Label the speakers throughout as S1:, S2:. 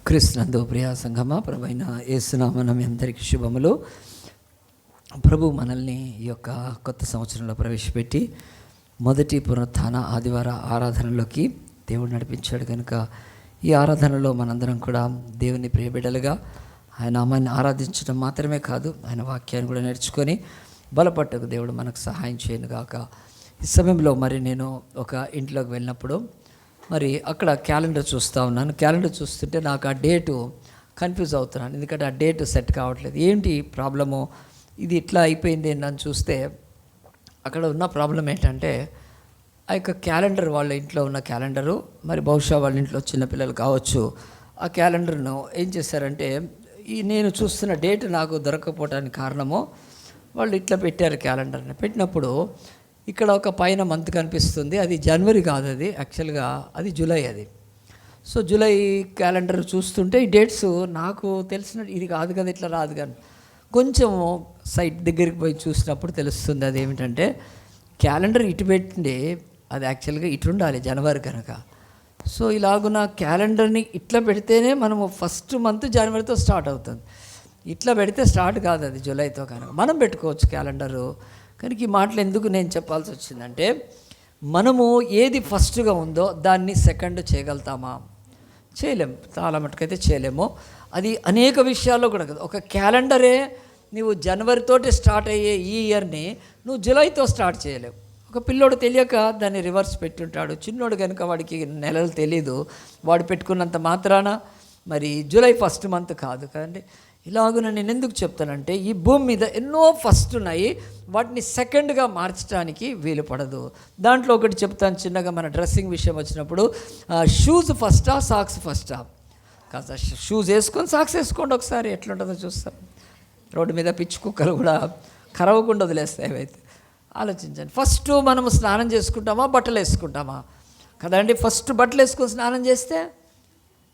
S1: క్రీస్తునందు ప్రియ సంఘమా, ప్రభువైన యేసునామమున మీ అందరికీ శుభములు. ప్రభు మనల్ని ఈ యొక్క కొత్త సంవత్సరంలో ప్రవేశపెట్టి మొదటి పునరుత్థాన ఆదివార ఆరాధనలోకి దేవుడు నడిపించాడు కనుక ఈ ఆరాధనలో మనందరం కూడా దేవుని ప్రియబిడ్డలుగా ఆయన నామాన్ని ఆరాధించడం మాత్రమే కాదు, ఆయన వాక్యాన్ని కూడా నేర్చుకొని బలపట్టుకు దేవుడు మనకు సహాయం చేయను గాక. ఈ సమయంలో మరి నేను ఒక ఇంట్లోకి వెళ్ళినప్పుడు మరి అక్కడ క్యాలెండర్ చూస్తూ ఉన్నాను. క్యాలెండర్ చూస్తుంటే నాకు ఆ డేటు కన్ఫ్యూజ్ అవుతున్నాను, ఎందుకంటే ఆ డేటు సెట్ కావట్లేదు. ఏంటి ప్రాబ్లము, ఇది ఇట్లా అయిపోయింది అని చూస్తే అక్కడ ఉన్న ప్రాబ్లం ఏంటంటే ఆ యొక్క క్యాలెండర్, వాళ్ళ ఇంట్లో ఉన్న క్యాలెండరు, మరి బహుశా వాళ్ళ ఇంట్లో చిన్నపిల్లలు కావచ్చు, ఆ క్యాలెండర్ను ఏం చేశారంటే ఈ నేను చూస్తున్న డేట్ నాకు దొరకకపోవడానికి కారణము వాళ్ళు ఇట్లా పెట్టారు. క్యాలెండర్ని పెట్టినప్పుడు ఇక్కడ ఒక పైన మంత్ కనిపిస్తుంది, అది జనవరి కాదు, అది యాక్చువల్గా అది జూలై. అది సో జూలై క్యాలెండర్ చూస్తుంటే ఈ డేట్స్ నాకు తెలిసిన ఇది కాదు కదా, ఇట్లా రాదు కానీ కొంచెం సైట్ దగ్గరికి పోయి చూసినప్పుడు తెలుస్తుంది. అది ఏమిటంటే క్యాలెండర్ ఇటు పెట్టింది, అది యాక్చువల్గా ఇటు ఉండాలి జనవరి కనుక. సో ఇలాగున్న క్యాలెండర్ని ఇట్లా పెడితేనే మనము ఫస్ట్ మంత్ జనవరితో స్టార్ట్ అవుతుంది, ఇట్లా పెడితే స్టార్ట్ కాదు అది జూలైతో. కనుక మనం పెట్టుకోవచ్చు క్యాలెండరు. కనుక ఈ మాటలు ఎందుకు నేను చెప్పాల్సి వచ్చిందంటే, మనము ఏది ఫస్ట్గా ఉందో దాన్ని సెకండ్ చేయగలుగుతామా? చేయలేము, చాలా మటుకైతే చేయలేము. అది అనేక విషయాల్లో కూడా కదా. ఒక క్యాలెండరే నువ్వు జనవరితోటి స్టార్ట్ అయ్యే ఈ ఇయర్ని నువ్వు జూలైతో స్టార్ట్ చేయలేవు. ఒక పిల్లోడు తెలియక దాన్ని రివర్స్ పెట్టుంటాడు, చిన్నోడు కనుక వాడికి నెలలు తెలీదు, వాడు పెట్టుకున్నంత మాత్రాన మరి జూలై ఫస్ట్ మంత్ కాదు కదండి. ఇలాగున నేను ఎందుకు చెప్తానంటే, ఈ భూమి మీద ఎన్నో ఫస్ట్ ఉన్నాయి, వాటిని సెకండ్గా మార్చడానికి వీలు పడదు. దాంట్లో ఒకటి చెప్తాను చిన్నగా. మన డ్రెస్సింగ్ విషయం వచ్చినప్పుడు షూస్ ఫస్టా సాక్స్ ఫస్టా? కాస్త షూస్ వేసుకొని సాక్స్ వేసుకోండి ఒకసారి, ఎట్లుంటుందో చూస్తాం. రోడ్డు మీద పిచ్చి కుక్కలు కూడా కరవకుండా వదిలేస్తాయి. అవైతే ఆలోచించండి. ఫస్ట్ మనము స్నానం చేసుకుంటామా, బట్టలు వేసుకుంటామా? కదండి, ఫస్ట్ బట్టలు వేసుకొని స్నానం చేస్తే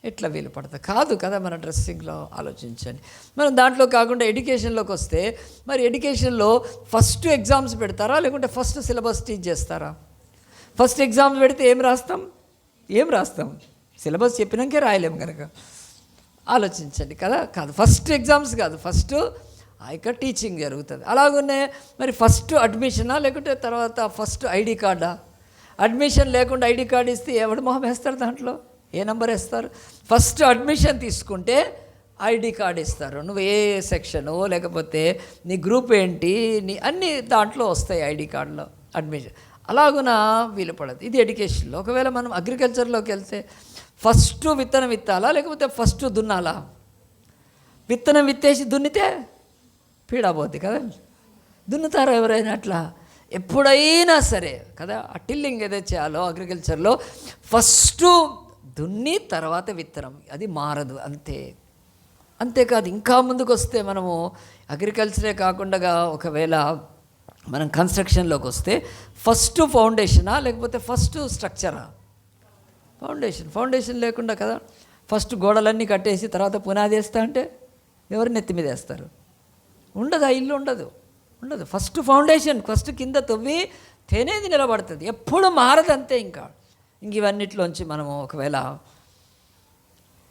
S1: ఎట్లా వీలు పడుతుంది? కాదు కదా. మన డ్రెస్సింగ్లో ఆలోచించండి. మనం దాంట్లో కాకుండా ఎడ్యుకేషన్లోకి వస్తే, మరి ఎడ్యుకేషన్లో ఫస్ట్ ఎగ్జామ్స్ పెడతారా, లేకుంటే ఫస్ట్ సిలబస్ టీచ్ చేస్తారా? ఫస్ట్ ఎగ్జామ్స్ పెడితే ఏం రాస్తాం? సిలబస్ చెప్పినాకే రాయలేము కనుక ఆలోచించండి కదా. కాదు, ఫస్ట్ ఎగ్జామ్స్ కాదు, ఫస్ట్ ఆ యొక్క టీచింగ్ జరుగుతుంది. అలాగనే మరి ఫస్ట్ అడ్మిషనా, లేకుంటే తర్వాత ఫస్ట్ ఐడి కార్డా? అడ్మిషన్ లేకుండా ఐడి కార్డు ఇస్తే ఎవడు మొహం వేస్తారు, దాంట్లో ఏ నెంబర్ వేస్తారు? ఫస్ట్ అడ్మిషన్ తీసుకుంటే ఐడి కార్డు ఇస్తారు, నువ్వు ఏ సెక్షను, లేకపోతే నీ గ్రూప్ ఏంటి, నీ అన్నీ దాంట్లో వస్తాయి ఐడి కార్డులో అడ్మిషన్. అలాగున వీలు పడదు. ఇది ఎడ్యుకేషన్లో. ఒకవేళ మనం అగ్రికల్చర్లోకి వెళ్తే ఫస్ట్ విత్తనం విత్తాలా, లేకపోతే ఫస్ట్ దున్నాలా? విత్తనం విత్తేసి దున్నితే పీడబోద్ది కదా. దున్నుతారా ఎవరైనా అట్లా? ఎప్పుడైనా సరే కదా, ఆ టిల్లింగ్ ఏదైతే చేయాలో అగ్రికల్చర్లో ఫస్ట్ దున్ని తర్వాత విత్తనం, అది మారదు. అంతేకాదు. ఇంకా ముందుకు వస్తే మనము అగ్రికల్చరే కాకుండా ఒకవేళ మనం కన్స్ట్రక్షన్లోకి వస్తే ఫస్ట్ ఫౌండేషనా, లేకపోతే ఫస్ట్ స్ట్రక్చరా? ఫౌండేషన్ లేకుండా కదా. ఫస్ట్ గోడలన్నీ కట్టేసి తర్వాత పునాది వేస్తా అంటే ఎవరు నెత్తి మీద వేస్తారు? ఉండదు, ఆ ఇల్లు ఉండదు. ఫస్ట్ ఫౌండేషన్, ఫస్ట్ కింద తవ్వి తేనేది నిలబడుతుంది, ఎప్పుడు మారదు. అంతే. ఇంక ఇవన్నిటిలోంచి మనము ఒకవేళ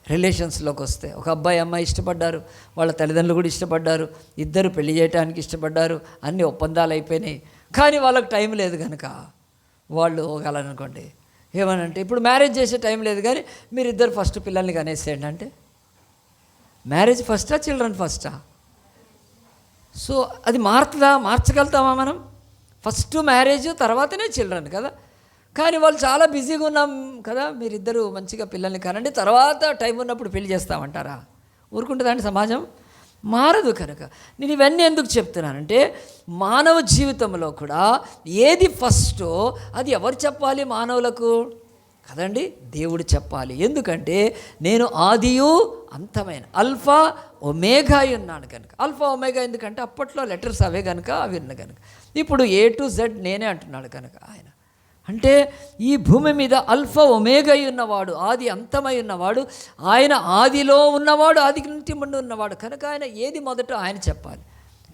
S1: రిలేషన్స్లోకి వస్తే, ఒక అబ్బాయి అమ్మాయి ఇష్టపడ్డారు, వాళ్ళ తల్లిదండ్రులు కూడా ఇష్టపడ్డారు, ఇద్దరు పెళ్లి చేయడానికి ఇష్టపడ్డారు, అన్ని ఒప్పందాలు అయిపోయినాయి, కానీ వాళ్ళకి టైం లేదు కనుక వాళ్ళు కాలనుకోండి ఏమనంటే, ఇప్పుడు మ్యారేజ్ చేసే టైం లేదు కానీ మీరిద్దరు ఫస్ట్ పిల్లల్ని కనేసేయండి అంటే, మ్యారేజ్ ఫస్టా, చిల్డ్రన్ ఫస్టా? సో అది మార్చగలుగుతామా మనం? ఫస్ట్ మ్యారేజ్, తర్వాతనే చిల్డ్రన్ కదా. కానీ వాళ్ళు చాలా బిజీగా ఉన్నాం కదా, మీరిద్దరూ మంచిగా పిల్లల్ని కనండి, తర్వాత టైం ఉన్నప్పుడు పెళ్లి చేస్తామంటారా? ఊరుకుంటుందండి సమాజం? మారదు. కనుక నేను ఇవన్నీ ఎందుకు చెప్తున్నానంటే, మానవ జీవితంలో కూడా ఏది ఫస్టో అది ఎవరు చెప్పాలి మానవులకు? కదండి, దేవుడు చెప్పాలి. ఎందుకంటే నేను ఆదియు అంతమైన అల్ఫా ఒమేగా ఉన్నాను కనుక. ఆల్ఫా ఒమేగా ఎందుకంటే అప్పట్లో లెటర్స్ అవే కనుక, అవి ఉన్న కనుక. ఇప్పుడు A to Z నేనే అంటున్నాడు కనుక ఆయన. అంటే ఈ భూమి మీద అల్ఫా ఒమేగా ఉన్నవాడు, ఆది అంతమై ఉన్నవాడు, ఆయన ఆదిలో ఉన్నవాడు, ఆదికి నుండి ముందు ఉన్నవాడు కనుక ఆయన ఏది మొదట ఆయన చెప్పాలి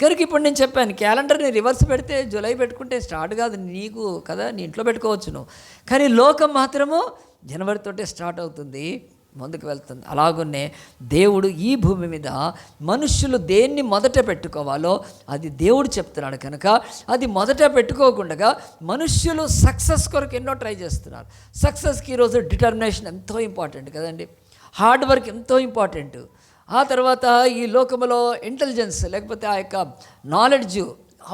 S1: కనుక. ఇప్పుడు నేను చెప్పాను, క్యాలెండర్ని రివర్స్ పెడితే జూలై పెట్టుకుంటే స్టార్ట్ కాదు నీకు కదా, నీ ఇంట్లో పెట్టుకోవచ్చు నువ్వు, కానీ లోకం మాత్రము జనవరితోటే స్టార్ట్ అవుతుంది. ముందుకు వెళ్తుంది. అలాగున్నే దేవుడు ఈ భూమి మీద మనుషులు దేన్ని మొదట పెట్టుకోవాలో అది దేవుడు చెప్తున్నాడు కనుక అది మొదట పెట్టుకోకుండా మనుష్యులు సక్సెస్ కొరకు ఎన్నో ట్రై చేస్తున్నారు. సక్సెస్కి ఈరోజు డిటర్మినేషన్ ఎంతో ఇంపార్టెంట్ కదండి, హార్డ్ వర్క్ ఎంతో ఇంపార్టెంట్. ఆ తర్వాత ఈ లోకంలో ఇంటెలిజెన్స్ లేకపోతే ఆ యొక్క నాలెడ్జ్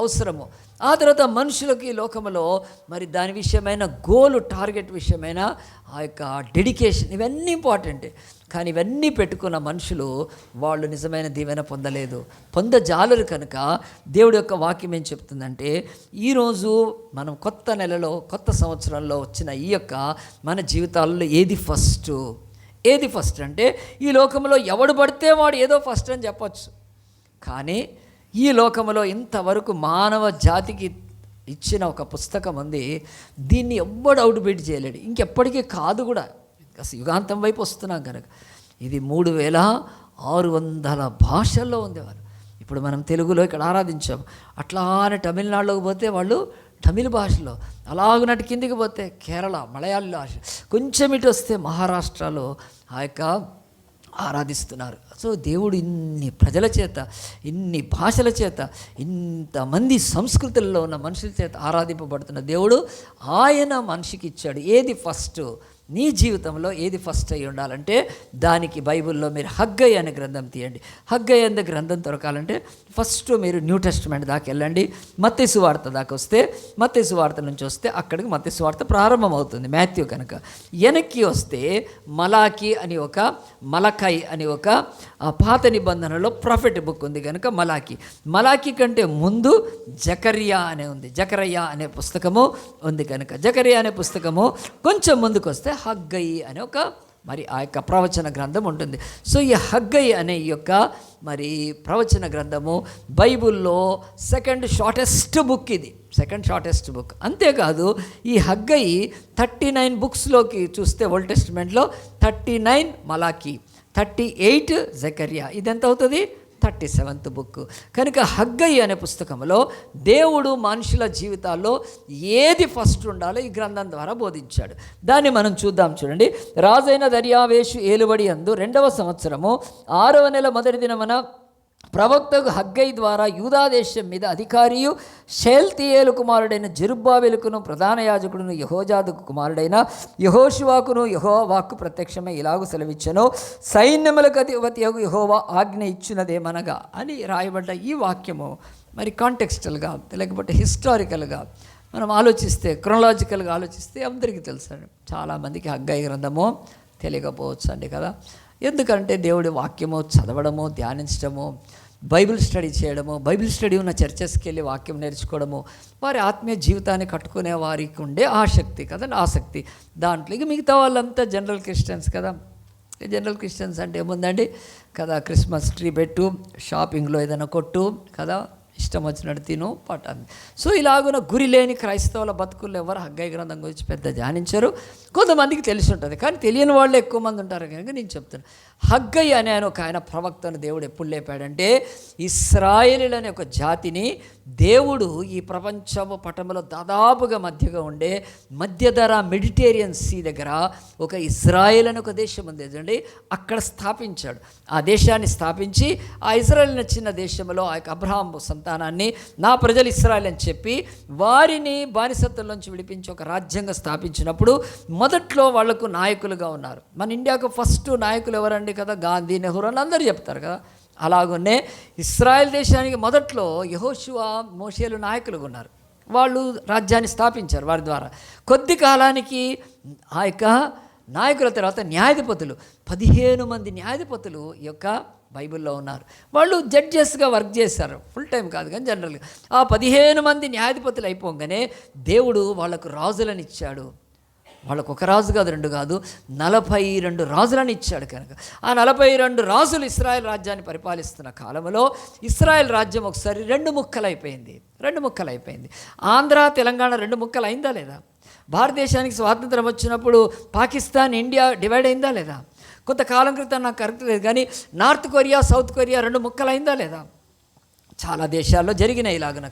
S1: అవసరము. ఆ తర్వాత మనుషులకి లోకంలో మరి దాని విషయమైన గోలు టార్గెట్ విషయమైన ఆ యొక్క డెడికేషన్ ఇవన్నీ ఇంపార్టెంటే. కానీ ఇవన్నీ పెట్టుకున్న మనుషులు వాళ్ళు నిజమైన దీవెన పొందజాలరు. కనుక దేవుడి యొక్క వాక్యం ఏం చెప్తుందంటే ఈరోజు మనం కొత్త నెలలో కొత్త సంవత్సరంలో వచ్చిన ఈ యొక్క మన జీవితాల్లో ఏది ఫస్ట్ అంటే ఈ లోకంలో ఎవడు పడితే వాడు ఏదో ఫస్ట్ అని చెప్పచ్చు. కానీ ఈ లోకంలో ఇంతవరకు మానవ జాతికి ఇచ్చిన ఒక పుస్తకం ఉంది, దీన్ని ఎవ్వడు అవుట్బీట్ చేయలేడు, ఇంకెప్పటికీ కాదు కూడా. యుగాంతం వైపు వస్తున్నాం కనుక ఇది 3600 భాషల్లో ఉంది. వాళ్ళు ఇప్పుడు మనం తెలుగులో ఇక్కడ ఆరాధించాం, అట్లానే తమిళనాడులోకి పోతే వాళ్ళు తమిళ భాషలో, అలాగనట్టు కిందికి పోతే కేరళ మలయాళ భాష, కొంచెం ఇటు వస్తే మహారాష్ట్రలో ఆ యొక్క ఆరాధిస్తున్నారు. సో దేవుడు ఇన్ని ప్రజల చేత, ఇన్ని భాషల చేత, ఇంతమంది సంస్కృతుల్లో ఉన్న మనుషుల చేత ఆరాధింపబడుతున్న దేవుడు ఆయన మనిషికి ఇచ్చాడు. ఏది ఫస్ట్ నీ జీవితంలో ఏది ఫస్ట్ అయి ఉండాలంటే దానికి బైబిల్లో మీరు హగ్గయి అనే గ్రంథం తీయండి. హగ్గయి అనే గ్రంథం దొరకాలంటే ఫస్ట్ మీరు న్యూ టెస్టిమెంట్ దాకా వెళ్ళండి. మత్తయి సువార్త దాకా వస్తే, మత్తయి సువార్త నుంచి వస్తే అక్కడికి మత్తయి సువార్త ప్రారంభమవుతుంది, మాథ్యూ కనుక. వెనక్కి వస్తే మలకాయి అని ఒక పాత నిబంధనలో ప్రాఫెట్ బుక్ ఉంది కనుక మలాకి కంటే ముందు జకర్యా అనే పుస్తకము ఉంది కనుక జకర్యా అనే పుస్తకము కొంచెం ముందుకు వస్తే హగ్గయి అనే ఒక మరి ఆ యొక్క ప్రవచన గ్రంథం ఉంటుంది. సో ఈ హగ్గయి అనే ఈ యొక్క మరి ప్రవచన గ్రంథము బైబిల్లో సెకండ్ షార్టెస్ట్ బుక్. అంతేకాదు ఈ హగ్గయి 39 బుక్స్లోకి చూస్తే ఓల్డ్ టెస్టిమెంట్లో 39 మలాకి, 38 జకర్యా, ఇదెంత అవుతుంది 37th బుక్. కనుక హగ్గయి అనే పుస్తకంలో దేవుడు మనుషుల జీవితాల్లో ఏది ఫస్ట్ ఉండాలో ఈ గ్రంథం ద్వారా బోధించాడు. దాన్ని మనం చూద్దాం. చూడండి, రాజైన దర్యావేషు ఏలుబడి యందు 2వ సంవత్సరము 6వ నెల మొదటి దినమున ప్రవక్తకు హగ్గయి ద్వారా యూదా దేశం మీద అధికారియు షేల్తీయేలు కుమారుడైన జెరుబ్బాబెలుకును ప్రధాన యాజకుడును యెహోజాదాకు కుమారుడైన యెహోషువాకును యెహోవా వాక్కు ప్రత్యక్షమై ఇలాగు సెలవిచ్చెను, సైన్యములకు అధిపతియగు యెహోవా ఆజ్ఞ ఇచ్చినదేమనగా అని రాయబడ్డ ఈ వాక్యము మరి కాంటెక్స్టల్గా లేకపోతే హిస్టారికల్గా మనం ఆలోచిస్తే, క్రొనాలజికల్గా ఆలోచిస్తే అందరికీ తెలుసండి. చాలామందికి హగ్గయి గ్రంథము తెలియకపోవచ్చు అండి కదా. ఎందుకంటే దేవుడి వాక్యము చదవడము, ధ్యానించడము, బైబిల్ స్టడీ చేయడము, బైబిల్ స్టడీ ఉన్న చర్చెస్కి వెళ్ళి వాక్యం నేర్చుకోవడము, వారి ఆత్మీయ జీవితాన్ని కట్టుకునే వారికి ఉండే ఆసక్తి దాంట్లో. ఇక మిగతా వాళ్ళంతా జనరల్ క్రిస్టియన్స్ కదా. జనరల్ క్రిస్టియన్స్ అంటే ఏముందండి కదా, క్రిస్మస్ ట్రీ పెట్టు, షాపింగ్లో ఏదైనా కొట్టు కదా, ఇష్టం వచ్చినట్టు తిను పట్టాలి. సో ఇలాగున గురి లేని క్రైస్తవుల బతుకుల్లో ఎవరు హగ్గయి గ్రంథం గురించి పెద్ద ధ్యానించరు. కొంతమందికి తెలిసి ఉంటుంది, కానీ తెలియని వాళ్ళు ఎక్కువ మంది ఉంటారు కనుక నేను చెప్తాను. హగ్గయి అనే ఆయన ప్రవక్తను దేవుడు ఎప్పుడు లేపాడంటే ఇశ్రాయేలీయులు అనే ఒక జాతిని దేవుడు ఈ ప్రపంచము పటంలో దాదాపుగా మధ్యగా ఉండే మధ్యధర మెడిటేరియన్ సీ దగ్గర ఒక ఇజ్రాయేల్ అనే ఒక దేశం ఉంది చూడండి, అక్కడ స్థాపించాడు. ఆ దేశాన్ని స్థాపించి ఆ ఇజ్రాయేల్ అనే చిన్న దేశంలో ఆ యొక్క అబ్రహాం సంతానాన్ని నా ప్రజలు ఇశ్రాయేల్ అని చెప్పి వారిని బానిసత్వంలోంచి విడిపించి ఒక రాజ్యంగా స్థాపించినప్పుడు మొదట్లో వాళ్లకు నాయకులుగా ఉన్నారు. మన ఇండియాకు ఫస్ట్ నాయకులు ఎవరండి కదా, గాంధీ, నెహ్రూ అని అందరూ చెప్తారు కదా. అలాగనే ఇశ్రాయేల్ దేశానికి మొదట్లో యెహోషువ, మోషేలు నాయకులుగా ఉన్నారు. వాళ్ళు రాజ్యాన్ని స్థాపించారు. వారి ద్వారా కొద్ది కాలానికి ఆ యొక్క నాయకుల తర్వాత న్యాయాధిపతులు 15 మంది న్యాయాధిపతులు ఈ యొక్క బైబిల్లో ఉన్నారు. వాళ్ళు జడ్జెస్గా వర్క్ చేశారు, ఫుల్ టైం కాదు కానీ జనరల్గా. ఆ 15 మంది న్యాయాధిపతులు అయిపోగానే దేవుడు వాళ్ళకు రాజులను ఇచ్చాడు. వాళ్ళకు ఒక రాజు కాదు, 2 కాదు, 42 రాజులను ఇచ్చాడు. కనుక ఆ 42 రాజులు ఇశ్రాయేల్ రాజ్యాన్ని పరిపాలిస్తున్న కాలంలో ఇశ్రాయేల్ రాజ్యం ఒకసారి 2 ముక్కలు అయిపోయింది. ఆంధ్ర, తెలంగాణ 2 ముక్కలు అయిందా లేదా? భారతదేశానికి స్వాతంత్రం వచ్చినప్పుడు పాకిస్తాన్, ఇండియా డివైడ్ అయిందా లేదా? కొంతకాలం క్రితం నాకు కరెక్ట్ లేదు కానీ నార్త్ కొరియా, సౌత్ కొరియా 2 ముక్కలు అయిందా లేదా? చాలా దేశాల్లో జరిగినాయి ఇలాగున.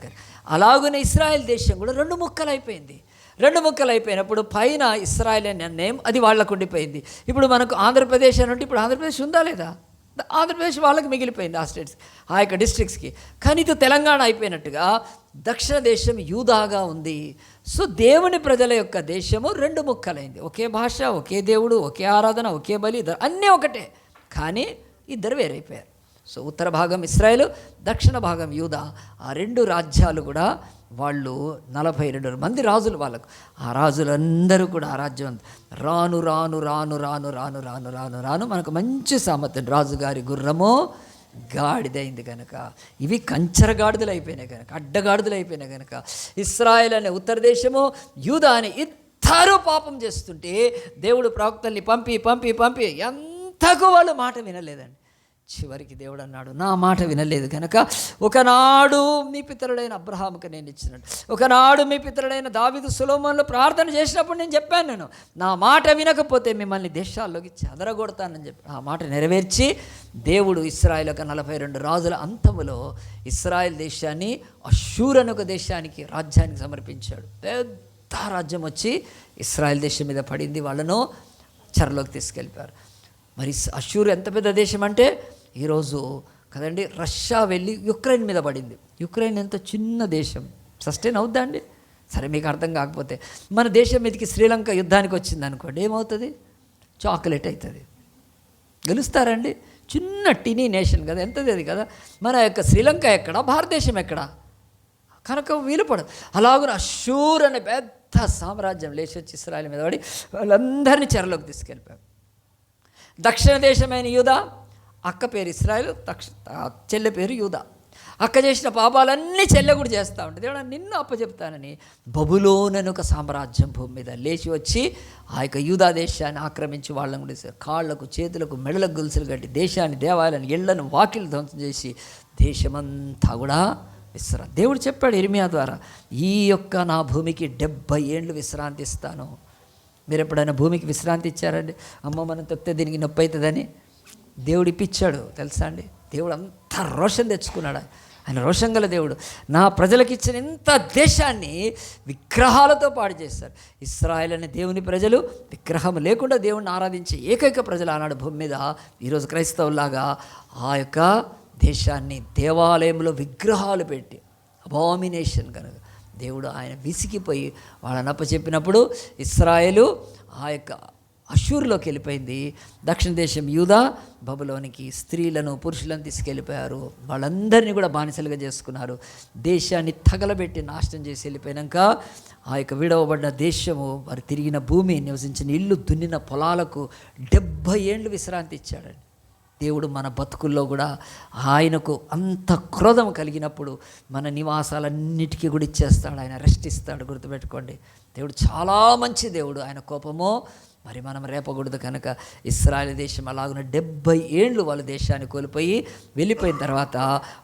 S1: అలాగునే ఇశ్రాయేల్ దేశం కూడా 2 ముక్కలు అయిపోయింది. రెండు ముక్కలు అయిపోయినప్పుడు పైన ఇస్రాయేల్ అనే నేమ్ అది వాళ్ళకు ఉండిపోయింది. ఇప్పుడు మనకు ఆంధ్రప్రదేశ్ అని ఉంటే ఇప్పుడు ఆంధ్రప్రదేశ్ ఉందా లేదా? ఆంధ్రప్రదేశ్ వాళ్ళకి మిగిలిపోయింది, ఆ స్టేట్స్, ఆ యొక్క డిస్ట్రిక్ట్స్కి. కానీ ఇది తెలంగాణ అయిపోయినట్టుగా దక్షిణ దేశం యూదాగా ఉంది. సో దేవుని ప్రజల యొక్క దేశము రెండు ముక్కలైంది. ఒకే భాష, ఒకే దేవుడు, ఒకే ఆరాధన, ఒకే బలి, అన్నీ ఒకటే, కానీ ఇద్దరు వేరైపోయారు. సో ఉత్తర భాగం ఇశ్రాయేలు, దక్షిణ భాగం యూదా. ఆ రెండు రాజ్యాలు కూడా వాళ్ళు 42 మంది రాజులు వాళ్ళకు. ఆ రాజులందరూ కూడా ఆ రాజ్యం రాను రాను రాను రాను రాను రాను రాను రాను మనకు మంచి సామర్థ్యం. రాజుగారి గుర్రము గాడిదైంది కనుక, ఇవి కంచర గాడిదలు అయిపోయినాయి కనుక, అడ్డగాడిదలు అయిపోయినాయి కనుక, ఇశ్రాయేల్ అనే ఉత్తర దేశము, యూదా అని ఇద్దరు పాపం చేస్తుంటే దేవుడు ప్రవక్తల్ని పంపి పంపి పంపి ఎంతకు వాళ్ళు మాట వినలేదండి. చివరికి దేవుడు అన్నాడు, నా మాట వినలేదు కనుక ఒకనాడు మీ పితరుడైన అబ్రహాముకి నేను ఇచ్చినట్టు, ఒకనాడు మీ పితరుడైన దావీదు సొలొమోనులు ప్రార్థన చేసినప్పుడు నేను చెప్పాను, నేను నా మాట వినకపోతే మిమ్మల్ని దేశాల్లోకి చెదరగొడతానని చెప్పి ఆ మాట నెరవేర్చి దేవుడు ఇశ్రాయేల్ యొక్క 42 రాజుల అంతములో ఇశ్రాయేల్ దేశాన్ని అష్షూరు అనే ఒక దేశానికి, రాజ్యానికి సమర్పించాడు. పెద్ద రాజ్యం వచ్చి ఇశ్రాయేల్ దేశం మీద పడింది, వాళ్ళను చెరలోకి తీసుకెళ్ళిపోయారు. మరి అష్షూరు ఎంత పెద్ద దేశం అంటే ఈరోజు కదండి, రష్యా వెళ్ళి యుక్రెయిన్ మీద పడింది. యుక్రెయిన్ ఎంత చిన్న దేశం, సస్టైన్ అవుద్దా అండి? సరే, మీకు అర్థం కాకపోతే మన దేశం మీదకి శ్రీలంక యుద్ధానికి వచ్చింది అనుకోండి, ఏమవుతుంది? చాక్లెట్ అవుతుంది. గెలుస్తారండి? చిన్న టినీ నేషన్ కదా, ఎంతది అది కదా. మన యొక్క శ్రీలంక ఎక్కడ, భారతదేశం ఎక్కడ? కనుక వీలు పడదు. అలాగే అష్షూర్ అనే పెద్ద సామ్రాజ్యం లేచి వచ్చి ఇశ్రాయేల్ మీద పడి వాళ్ళందరినీ చెరలోకి తీసుకెళ్ళిపోయారు. దక్షిణ దేశమైన యూదా, అక్క పేరు ఇశ్రాయేల్, చెల్లె పేరు యూదా. అక్క చేసిన పాపాలన్నీ చెల్లె కూడా చేస్తూ ఉంటుంది. దేవుడు నిన్ను అప్పచెప్తానని బబులోను అనే ఒక సామ్రాజ్యం భూమి మీద లేచి వచ్చి ఆ యొక్క యూదా దేశాన్ని ఆక్రమించి వాళ్ళని కూడా కాళ్లకు, చేతులకు, మెడలకు గొలుసులు కట్టి దేశాన్ని, దేవాలయాన్ని, ఇళ్లను, వాకిలు ధ్వంసం చేసి దేశమంతా కూడా దేవుడు చెప్పాడు ఇర్మియా ద్వారా, ఈ యొక్క నా భూమికి 70 ఏండ్లు విశ్రాంతి ఇస్తాను. మీరు ఎప్పుడైనా భూమికి విశ్రాంతి ఇచ్చారండి? అమ్మ మనం తొక్కితే దీనికి నొప్పి అవుతుందని దేవుడు ఇప్పించాడు తెలుసా అండి? దేవుడు అంత రోషం తెచ్చుకున్నాడు. ఆయన రోషం గల దేవుడు. నా ప్రజలకు ఇచ్చిన ఇంత దేశాన్ని విగ్రహాలతో పాడు చేశారు. ఇశ్రాయేల్ అనే దేవుని ప్రజలు విగ్రహం లేకుండా దేవుణ్ణి ఆరాధించే ఏకైక ప్రజలు ఆనాడు భూమి మీద. ఈరోజు క్రైస్తవులాగా ఆ యొక్క దేశాన్ని దేవాలయంలో విగ్రహాలు పెట్టి అబామినేషన్ కనుక దేవుడు ఆయన విసిగిపోయి వాళ్ళని అప్పచెప్పినప్పుడు ఇశ్రాయేలు ఆ యొక్క అష్షూరులోకి వెళ్ళిపోయింది. దక్షిణ దేశం యూదా బబులోనికి స్త్రీలను, పురుషులను తీసుకెళ్ళిపోయారు. వాళ్ళందరినీ కూడా బానిసలుగా చేసుకున్నారు. దేశాన్ని తగలబెట్టి నాశనం చేసి వెళ్ళిపోయాక ఆ యొక్క విడవబడ్డ దేశము, వారు తిరిగిన భూమి, నివసించిన ఇల్లు, దున్నిన పొలాలకు 70 ఏండ్లు విశ్రాంతి ఇచ్చాడండి. దేవుడు మన బతుకుల్లో కూడా ఆయనకు అంత క్రోధం కలిగినప్పుడు మన నివాసాలన్నిటికీ కూడా ఇచ్చేస్తాడు, ఆయన రెస్ట్ ఇస్తాడు. గుర్తుపెట్టుకోండి, దేవుడు చాలా మంచి దేవుడు. ఆయన కోపమో మరి మనం రేపకూడదు కనుక ఇశ్రాయేల్ దేశం అలాగున 70 ఏండ్లు వాళ్ళు దేశాన్ని కోల్పోయి వెళ్ళిపోయిన తర్వాత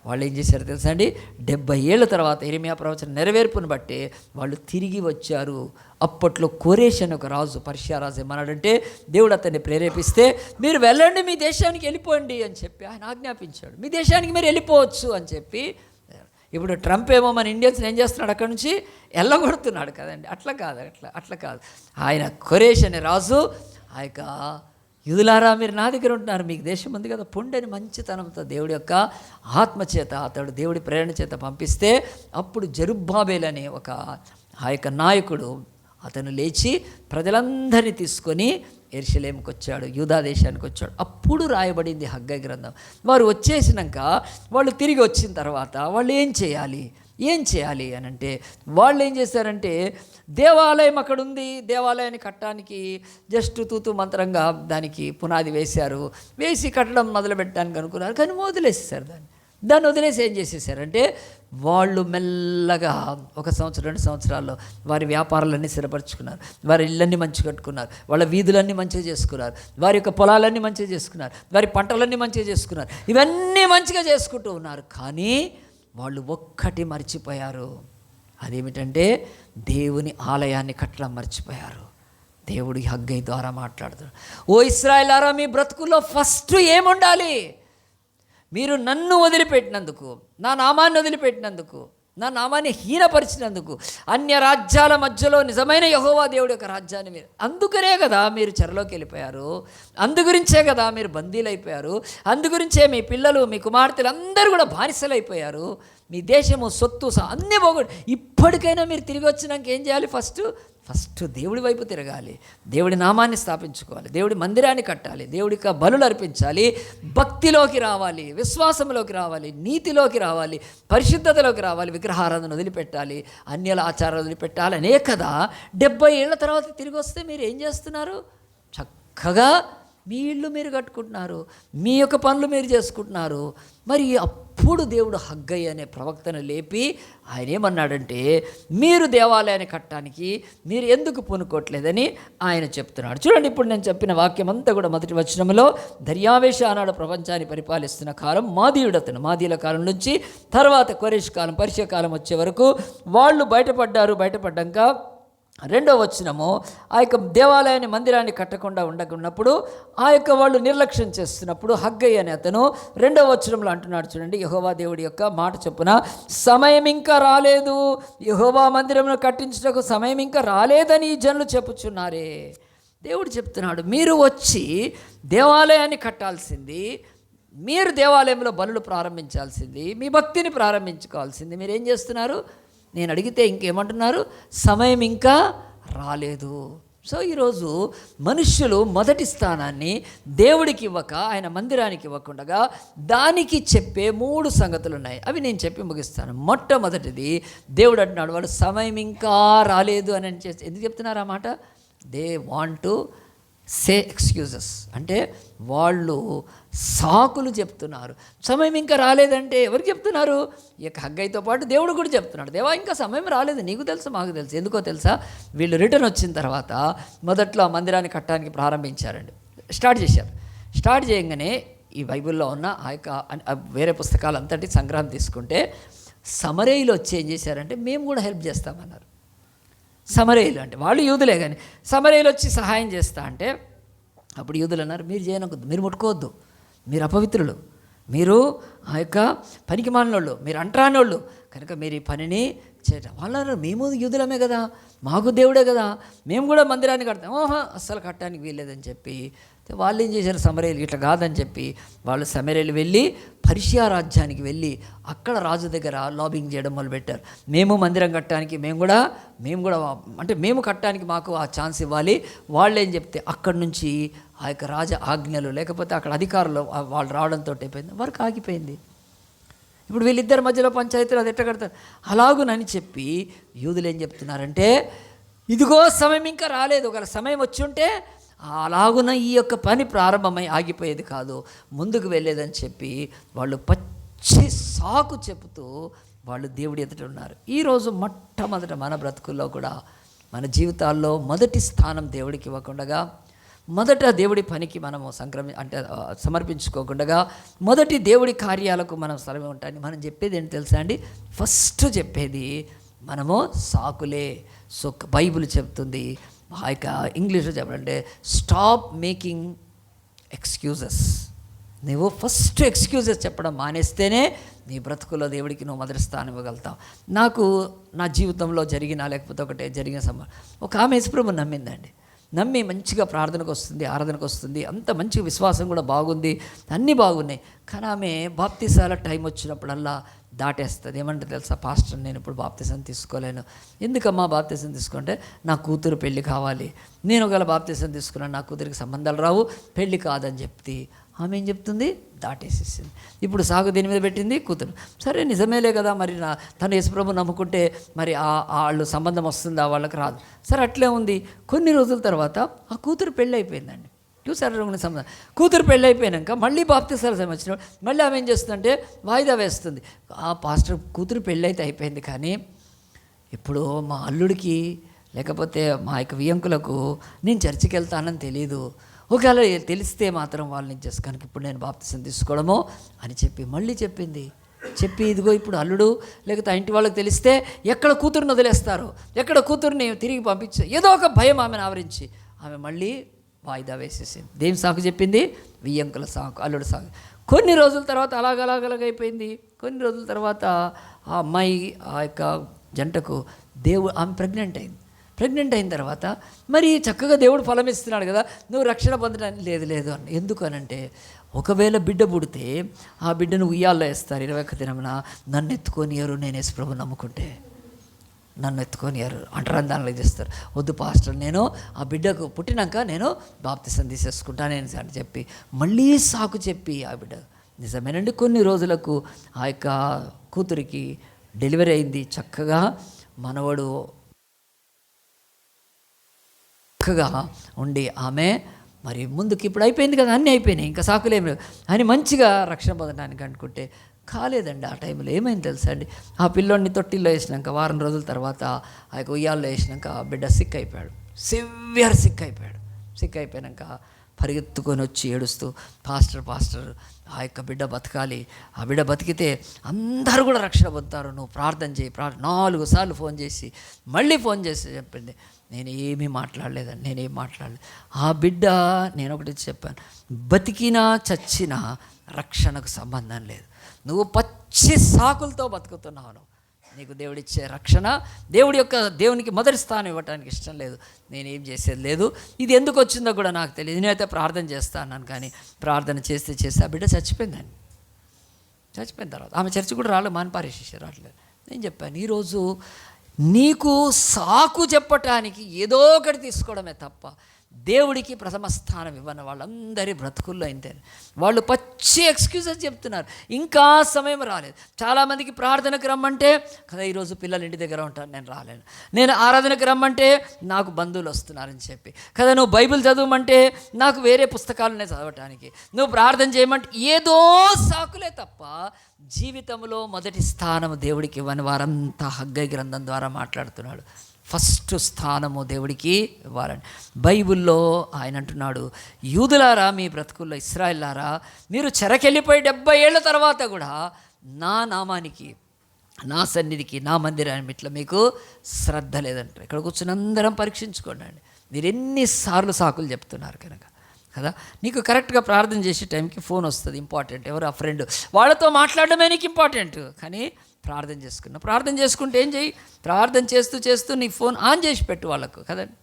S1: వాళ్ళు ఏం చేశారు తెలుసా అండి? 70 ఏళ్ళ తర్వాత ఇర్మియా ప్రవచన నెరవేర్పును బట్టి వాళ్ళు తిరిగి వచ్చారు. అప్పట్లో కోరేష్ అనే ఒక రాజు, పర్షియా రాజు ఏమన్నాడంటే, దేవుడు అతన్ని ప్రేరేపిస్తే మీరు వెళ్ళండి, మీ దేశానికి వెళ్ళిపోండి అని చెప్పి ఆయన ఆజ్ఞాపించాడు. మీ దేశానికి మీరు వెళ్ళిపోవచ్చు అని చెప్పి. ఇప్పుడు ట్రంప్ ఏమో మన ఇండియన్స్ని ఏం చేస్తున్నాడు, అక్కడి నుంచి ఎల్లగొడుతున్నాడు కదండి. అట్లా కాదు. ఆయన కోరేష్ అనే రాజు ఆ యొక్క యూదులారా మీరు నా దగ్గర ఉంటున్నారు, మీకు దేశం ఉంది కదా, పొండని మంచితనంతో దేవుడి యొక్క ఆత్మచేత, అతడు దేవుడి ప్రేరణ చేత పంపిస్తే అప్పుడు జెరుబ్బాబెల్ అనే ఒక ఆ యొక్క నాయకుడు అతను లేచి ప్రజలందరినీ తీసుకొని యెరూషలేముకి వచ్చాడు, యూదా దేశానికి వచ్చాడు. అప్పుడు రాయబడింది హగ్గై గ్రంథం. వారు వచ్చేసినాక వాళ్ళు తిరిగి వచ్చిన తర్వాత వాళ్ళు ఏం చేయాలి అని అంటే, వాళ్ళు ఏం చేశారంటే, దేవాలయం అక్కడ ఉంది, దేవాలయాన్ని కట్టడానికి జస్ట్ తూతు మంత్రంగా దానికి పునాది వేశారు. వేసి కట్టడం మొదలుపెట్టడానికి అనుకున్నారు, కానీ వదిలేసేసారు దాన్ని వదిలేసి ఏం చేసేసారంటే, వాళ్ళు మెల్లగా 1 సంవత్సరం 2 సంవత్సరాల్లో వారి వ్యాపారాలన్నీ స్థిరపరచుకున్నారు, వారి ఇళ్ళన్నీ మంచిగా కట్టుకున్నారు, వాళ్ళ వీధులన్నీ మంచిగా చేసుకున్నారు, వారి యొక్క పొలాలన్నీ మంచిగా చేసుకున్నారు, వారి పంటలన్నీ మంచిగా చేసుకున్నారు. ఇవన్నీ మంచిగా చేసుకుంటూ ఉన్నారు. కానీ వాళ్ళు ఒక్కటి మర్చిపోయారు. అదేమిటంటే దేవుని ఆలయాన్ని కట్టడం మర్చిపోయారు. దేవుడు హగ్గై ద్వారా మాట్లాడుతాడు, ఓ ఇశ్రాయేలారా, మీ బ్రతుకుల్లో ఫస్ట్ ఏముండాలి? మీరు నన్ను వదిలిపెట్టినందుకు, నా నామాన్ని వదిలిపెట్టినందుకు, నా నామాన్ని హీనపరిచినందుకు, అన్య రాజ్యాల మధ్యలో నిజమైన యెహోవా దేవుడి యొక్క రాజ్యాన్ని మీరు, అందుకనే కదా మీరు చెరలోకి వెళ్ళిపోయారు, అందుగురించే కదా మీరు బందీలైపోయారు, అందుగురించే మీ పిల్లలు మీ కుమార్తెలు అందరూ కూడా బానిసలైపోయారు, మీ దేశము సొత్తు అన్నీ పోగొట్టు. ఇప్పటికైనా మీరు తిరిగి వచ్చినాక ఏం చేయాలి? ఫస్ట్ దేవుడి వైపు తిరగాలి, దేవుడి నామాన్ని స్థాపించుకోవాలి, దేవుడి మందిరాన్ని కట్టాలి, దేవుడికి బలులు అర్పించాలి, భక్తిలోకి రావాలి, విశ్వాసంలోకి రావాలి, నీతిలోకి రావాలి, పరిశుద్ధతలోకి రావాలి, విగ్రహారాధన వదిలిపెట్టాలి, అన్యుల ఆచారాలు వదిలిపెట్టాలి. అనే కదా 70 ఏళ్ల తర్వాత తిరిగి వస్తే మీరు ఏం చేస్తున్నారు? చక్కగా మీ ఇల్లు మీరు కట్టుకుంటున్నారు, మీ యొక్క పనులు మీరు చేసుకుంటున్నారు. మరి అప్పుడు దేవుడు హగ్గై అనే ప్రవక్తను లేపి ఆయన ఏమన్నాడంటే, మీరు దేవాలయాన్ని కట్టడానికి మీరు ఎందుకు పూనుకోవట్లేదని ఆయన చెప్తున్నాడు. చూడండి, ఇప్పుడు నేను చెప్పిన వాక్యం అంతా కూడా మొదటి వచనంలో, దర్యావేష ఆనాడు ప్రపంచాన్ని పరిపాలిస్తున్న కాలం మాదీయుడతను, మాదీయుల కాలం నుంచి తర్వాత కొరేష్ కాలం, పర్షియా కాలం వచ్చే వరకు వాళ్ళు బయటపడ్డాక రెండో వచనము, ఆ యొక్క దేవాలయాన్ని మందిరాన్ని కట్టకుండా ఉండకున్నప్పుడు ఆ యొక్క వాళ్ళు నిర్లక్ష్యం చేస్తున్నప్పుడు హగ్గై అనే అతను రెండో వచనంలో అంటున్నాడు. చూడండి, యెహోవా దేవుడి యొక్క మాట చొప్పున సమయం ఇంకా రాలేదు, యెహోవా మందిరమును కట్టించుటకు సమయం ఇంకా రాలేదని ఈ జనులు చెప్పుచున్నారే. దేవుడు చెప్తున్నాడు, మీరు వచ్చి దేవాలయాన్ని కట్టాల్సింది, మీరు దేవాలయంలో బలులు ప్రారంభించాల్సింది, మీ భక్తిని ప్రారంభించుకోవాల్సింది, మీరేం చేస్తున్నారు? నేను అడిగితే ఇంకేమంటున్నారు? సమయం ఇంకా రాలేదు. సో ఈరోజు మనుష్యులు మొదటి స్థానాన్ని దేవుడికి ఇవ్వక, ఆయన మందిరానికి ఇవ్వకుండా దానికి చెప్పే 3 సంగతులు ఉన్నాయి. అవి నేను చెప్పి ముగిస్తాను. మొట్టమొదటిది, దేవుడు అంటున్నాడు వాళ్ళు సమయం ఇంకా రాలేదు అని ఎందుకు చెప్తున్నారు ఆ మాట? They want to say excuses, అంటే వాళ్ళు సాకులు చెప్తున్నారు. సమయం ఇంకా రాలేదంటే ఎవరికి చెప్తున్నారు? ఇక హగ్గైతో పాటు దేవుడు కూడా చెప్తున్నాడు, దేవా ఇంకా సమయం రాలేదు, నీకు తెలుసు మాకు తెలుసు. ఎందుకో తెలుసా? వీళ్ళు రిటర్న్ వచ్చిన తర్వాత మొదట్లో ఆ మందిరాన్ని కట్టడానికి ప్రారంభించారండి, స్టార్ట్ చేయగానే ఈ బైబిల్లో ఉన్న ఆ యొక్క వేరే పుస్తకాలంతటి సంగ్రహం తీసుకుంటే, సమరయులు వచ్చి ఏం చేశారంటే మేము కూడా హెల్ప్ చేస్తామన్నారు. సమరయులు అంటే వాళ్ళు యూదులే, కానీ సమరయులు వచ్చి సహాయం చేస్తా అంటే అప్పుడు యూదులు అన్నారు, మీరు చేయనొద్దు, మీరు ముట్టుకోవద్దు, మీరు అపవిత్రులు, మీరు ఆ యొక్క పనికి మాలినోళ్ళు, మీరు అంటరానోళ్ళు, కనుక మీరు ఈ పనిని చేయటం. వాళ్ళు అన్నారు, మేము యూదులమే కదా, మాకు దేవుడే కదా, మేము కూడా మందిరాన్ని కడతాం. అస్సలు కట్టడానికి వీల్లేదని చెప్పి వాళ్ళు ఏం చేశారు? సమరయులు ఇట్లా కాదని చెప్పి వాళ్ళు సమరయులు వెళ్ళి పర్షియా రాజ్యానికి వెళ్ళి అక్కడ రాజు దగ్గర లాబింగ్ చేయడం మొదలుపెట్టారు. మేము మందిరం కట్టడానికి మేము కూడా అంటే మేము కట్టడానికి మాకు ఆ ఛాన్స్ ఇవ్వాలి. వాళ్ళు ఏం చెప్తే అక్కడి నుంచి ఆ యొక్క రాజ ఆజ్ఞలు లేకపోతే అక్కడ అధికారులు వాళ్ళు రావడంతో అయిపోయింది, వర్క్ ఆగిపోయింది. ఇప్పుడు వీళ్ళిద్దరి మధ్యలో పంచాయతీలు అది ఎట్ట కడతారు? అలాగునని చెప్పి యూదులు ఏం చెప్తున్నారంటే, ఇదిగో సమయం ఇంకా రాలేదు, ఒకవేళ సమయం వచ్చి ఉంటే అలాగున ఈ యొక్క పని ప్రారంభమై ఆగిపోయేది కాదు, ముందుకు వెళ్ళేదని చెప్పి వాళ్ళు పచ్చి సాకు చెబుతూ వాళ్ళు దేవుడి ఎదుట ఉన్నారు. ఈరోజు మొట్టమొదట మన బ్రతుకుల్లో కూడా మన జీవితాల్లో మొదటి స్థానం దేవుడికి ఇవ్వకుండా, మొదట దేవుడి పనికి మనము సమర్పించుకోకుండా, మొదటి దేవుడి కార్యాలకు మనం స్థలం ఉంటాయని మనం చెప్పేది ఏంటి తెలుసా అండి? ఫస్ట్ చెప్పేది మనము సాకులే. సో బైబిల్ చెప్తుంది, ఆ యొక్క ఇంగ్లీష్లో చెప్పాలంటే స్టాప్ మేకింగ్ ఎక్స్క్యూజెస్. నువ్వు ఫస్ట్ ఎక్స్క్యూజెస్ చెప్పడం మానేస్తేనే నీ బ్రతుకులో దేవుడికి నువ్వు మొదటి స్థానం ఇవ్వగలుగుతావు. నాకు నా జీవితంలో లేకపోతే జరిగిన ఒక ఆమె యేసుప్రభువుని నమ్మిందండి. నమ్మి మంచిగా ప్రార్థనకు వస్తుంది, ఆరాధనకు వస్తుంది, అంత మంచి విశ్వాసం కూడా బాగుంది, అన్నీ బాగున్నాయి. కానీ ఆమె బాప్తిసాల టైం వచ్చినప్పుడల్లా దాటేస్తుంది. ఏమంటే తెలుసా, పాస్టర్ నేను ఇప్పుడు బాప్తిసం తీసుకోలేను. ఎందుకమ్మా బాప్తిసం తీసుకుంటే నా కూతురు పెళ్ళి కావాలి, నేను ఒకవేళ బాప్తిసం తీసుకున్నాను నా కూతురికి సంబంధాలు రావు, పెళ్ళి కాదని చెప్తే ఆమె ఏం చెప్తుంది? దాటేసేసింది. ఇప్పుడు సాగు దీని మీద పెట్టింది కూతురు. సరే నిజమేలే కదా, మరి తను యేసుప్రభు నమ్ముకుంటే మరి వాళ్ళు సంబంధం వస్తుందా, వాళ్ళకి రాదు. సరే అట్లే ఉంది. కొన్ని రోజుల తర్వాత ఆ కూతురు పెళ్ళి అయిపోయిందండి. చూసారు సంబంధం. కూతురు పెళ్ళి అయిపోయాక మళ్ళీ బాప్తిసాల సమయం వచ్చినప్పుడు మళ్ళీ ఆమె ఏం చేస్తుందంటే వాయిదా వేస్తుంది. ఆ పాస్టర్ కూతురు పెళ్ళి అయితే అయిపోయింది, కానీ ఇప్పుడు మా అల్లుడికి లేకపోతే మా యొక్క వియంకులకు నేను చర్చికి వెళ్తానని తెలియదు, ఒకవేళ తెలిస్తే మాత్రం వాళ్ళని చేసి కనుక ఇప్పుడు నేను బాప్తిసం తీసుకోవడమో అని చెప్పి మళ్ళీ చెప్పి ఇదిగో ఇప్పుడు అల్లుడు లేకపోతే ఇంటి వాళ్ళకి తెలిస్తే ఎక్కడ కూతురుని వదిలేస్తారో, ఎక్కడ కూతురుని తిరిగి పంపించే ఏదో ఒక భయం ఆమెను ఆవరించి ఆమె మళ్ళీ వాయిదా వేసేసింది. దేని సాకు చెప్పింది? వియ్యంకుల సాకు, అల్లుడు సాకు. కొన్ని రోజుల తర్వాత అలాగైపోయింది. కొన్ని రోజుల తర్వాత ఆ అమ్మాయి ఆ యొక్క జంటకు ఆమె ప్రెగ్నెంట్ అయిన తర్వాత మరి చక్కగా దేవుడు ఫలం ఇస్తున్నాడు కదా, నువ్వు రక్షణ పొందడానికి లేదు అని. ఎందుకు అనంటే, ఒకవేళ బిడ్డ పుడితే ఆ బిడ్డను ఉయ్యాల్లో వేస్తారు 21 దినమున, నన్ను ఎత్తుకొనియారు నేను యేసు ప్రభువుని నమ్ముకుంటే, నన్ను ఎత్తుకొనియారు అంటారని దానిలో చేస్తారు. వద్దు పాస్టర్, నేను ఆ బిడ్డకు పుట్టినాక నేను బాప్తిసం తీసేసుకుంటాను అని చెప్పి మళ్ళీ సాకు చెప్పి ఆ బిడ్డ నిజమేనండి కొన్ని రోజులకు ఆ యొక్క కూతురికి డెలివరీ అయింది. చక్కగా మనవడు చక్కగా ఉండి ఆమె మరి ముందుకు ఇప్పుడు అయిపోయింది కదా, అన్నీ అయిపోయినాయి, ఇంకా సాకులేమి అని మంచిగా రక్షణ పొందడానికి అనుకుంటే కాలేదండి. ఆ టైంలో ఏమైంది తెలుసా అండి, ఆ పిల్లోడిని తొట్టిల్లో వేసినాక వారం రోజుల తర్వాత ఆ యొక్క ఉయ్యాల్లో వేసినాక ఆ బిడ్డ సిక్ అయిపోయాడు. సిక్ అయిపోయాక పరిగెత్తుకొని వచ్చి ఏడుస్తూ, పాస్టర్ ఆ యొక్క బిడ్డ బతకాలి, ఆ బిడ్డ బతికితే అందరూ కూడా రక్షణ పొందుతారు, నువ్వు ప్రార్థన చేయి. 4 సార్లు ఫోన్ చేసి మళ్ళీ ఫోన్ చేసి చెప్పింది. నేనేమీ మాట్లాడలేదు. ఆ బిడ్డ, నేను ఒకటి చెప్పాను, బతికినా చచ్చినా రక్షణకు సంబంధం లేదు. నువ్వు పచ్చి సాకులతో బతుకుతున్నావు. నీకు దేవుడిచ్చే రక్షణ, దేవునికి మొదటి స్థానం ఇవ్వటానికి ఇష్టం లేదు. నేనేం చేసేది లేదు. ఇది ఎందుకు వచ్చిందో కూడా నాకు తెలియదు. నేనైతే ప్రార్థన చేస్తాను కానీ ప్రార్థన చేస్తే ఆ బిడ్డ చచ్చిపోయిన తర్వాత ఆమె చర్చి కూడా రావట్లేదు. నేను చెప్పాను, ఈరోజు నీకు సాకు చెప్పటానికి ఏదో ఒకటి తీసుకోవడమే తప్ప దేవుడికి ప్రథమ స్థానం ఇవ్వని వాళ్ళందరి బ్రతుకుల్లో అయితే వాళ్ళు పచ్చి ఎక్స్క్యూజెస్ చెప్తున్నారు. ఇంకా సమయం రాలేదు. చాలామందికి ప్రార్థనకు రమ్మంటే కదా, ఈరోజు పిల్లలు ఇంటి దగ్గర ఉంటారు, నేను రాలేను. నేను ఆరాధనకు రమ్మంటే నాకు బంధువులు వస్తున్నారని చెప్పి కదా, నువ్వు బైబిల్ చదవమంటే నాకు వేరే పుస్తకాలనే చదవటానికి, నువ్వు ప్రార్థన చేయమంటే ఏదో సాకులే తప్ప జీవితంలో మొదటి స్థానం దేవుడికి ఇవ్వని వారంతా హగ్గై గ్రంథం ద్వారా మాట్లాడుతున్నాడు. ఫస్ట్ స్థానము దేవుడికి ఇవ్వాలని బైబిల్లో ఆయన అంటున్నాడు, యూదులారా మీ బ్రతుకుల్లో, ఇశ్రాయేలులారా మీరు చెరకెళ్ళిపోయి 70 ఏళ్ళ తర్వాత కూడా నా నామానికి, నా సన్నిధికి, నా మందిరాన్ని ఇట్లా మీకు శ్రద్ధ లేదంటారు. ఇక్కడ కూర్చుని అందరం పరీక్షించుకోండి అండి, మీరు ఎన్నిసార్లు సాకులు చెప్తున్నారు కనుక కదా. నీకు కరెక్ట్గా ప్రార్థన చేసే టైంకి ఫోన్ వస్తుంది, ఇంపార్టెంట్, ఎవరు ఆ ఫ్రెండ్, వాళ్ళతో మాట్లాడడమే నీకు ఇంపార్టెంట్. కానీ ప్రార్థన చేసుకుంటే ఏం చేయి, ప్రార్థన చేస్తూ నీ ఫోన్ ఆన్ చేసి పెట్టు వాళ్ళకు కదండి.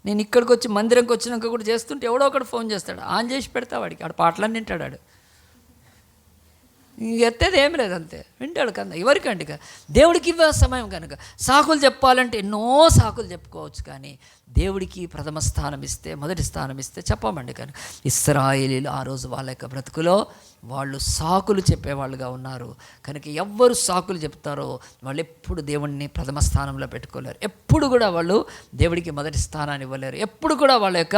S1: నేను ఇక్కడికి వచ్చి మందిరంకి వచ్చినాక కూడా చేస్తుంటే ఎవడో ఒకడు ఫోన్ చేస్తాడు, ఆన్ చేసి పెడతా వాడికి, ఆడు పాటలన్నీ వింటాడు, ఆడు ఎత్తేది ఏం లేదు, అంతే వింటాడు కన్నా. ఎవరికండి దేవుడికి ఇవ్వ సమయం కనుక. సాకులు చెప్పాలంటే ఎన్నో సాకులు చెప్పుకోవచ్చు, కానీ దేవుడికి ప్రథమ స్థానం ఇస్తే, మొదటి స్థానం ఇస్తే చెప్పమండి. కానీ ఇశ్రాయేలీలు ఆ రోజు వాళ్ళ యొక్క బ్రతుకులో వాళ్ళు సాకులు చెప్పేవాళ్ళుగా ఉన్నారు కనుక ఎవ్వరు సాకులు చెప్తారో వాళ్ళు ఎప్పుడు దేవుడిని ప్రథమ స్థానంలో పెట్టుకోలేరు. ఎప్పుడు కూడా వాళ్ళు దేవుడికి మొదటి స్థానాన్ని ఇవ్వలేరు. ఎప్పుడు కూడా వాళ్ళ యొక్క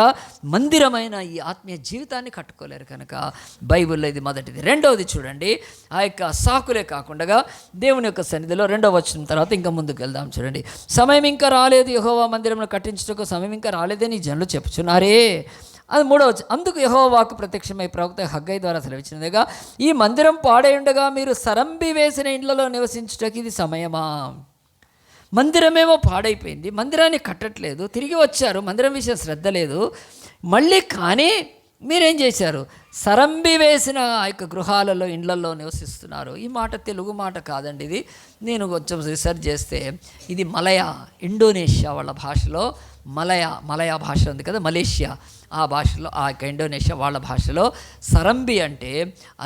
S1: మందిరమైన ఈ ఆత్మీయ జీవితాన్ని కట్టుకోలేరు. కనుక బైబిల్లో ఇది మొదటిది. రెండవది చూడండి, ఆ యొక్క సాకులే కాకుండా దేవుని యొక్క సన్నిధిలో 2వ వచనం తర్వాత ఇంకా ముందుకు వెళ్దాం. చూడండి, సమయం ఇంకా రాలేదు, యెహోవా మందిరంలో కట్టించుటకు సమయం ఇంకా రాలేదని జనులు చెప్పుచున్నారే. అది 3వ వచనం. అందుకు యెహోవా వాక్కు ప్రత్యక్షమై ప్రవక్త హగ్గై ద్వారా సెలవిచ్చినదిగా, ఈ మందిరం పాడై ఉండగా మీరు సరంబి వేసిన ఇండ్లలో నివసించుటకి ఇది సమయమా? మందిరమేమో పాడైపోయింది, మందిరాన్ని కట్టట్లేదు, తిరిగి వచ్చారు, మందిరం విషయం శ్రద్ధ లేదు మళ్ళీ. కానీ మీరేం చేశారు? సరంబి వేసిన ఆ యొక్క గృహాలలో, ఇండ్లలో నివసిస్తున్నారు. ఈ మాట తెలుగు మాట కాదండి, ఇది నేను కొంచెం రీసెర్చ్ చేస్తే ఇది ఇండోనేషియా వాళ్ళ భాషలో, మలయా భాష ఉంది కదా, మలేషియా, ఆ భాషలో, ఆ యొక్క ఇండోనేషియా వాళ్ళ భాషలో సరంబి అంటే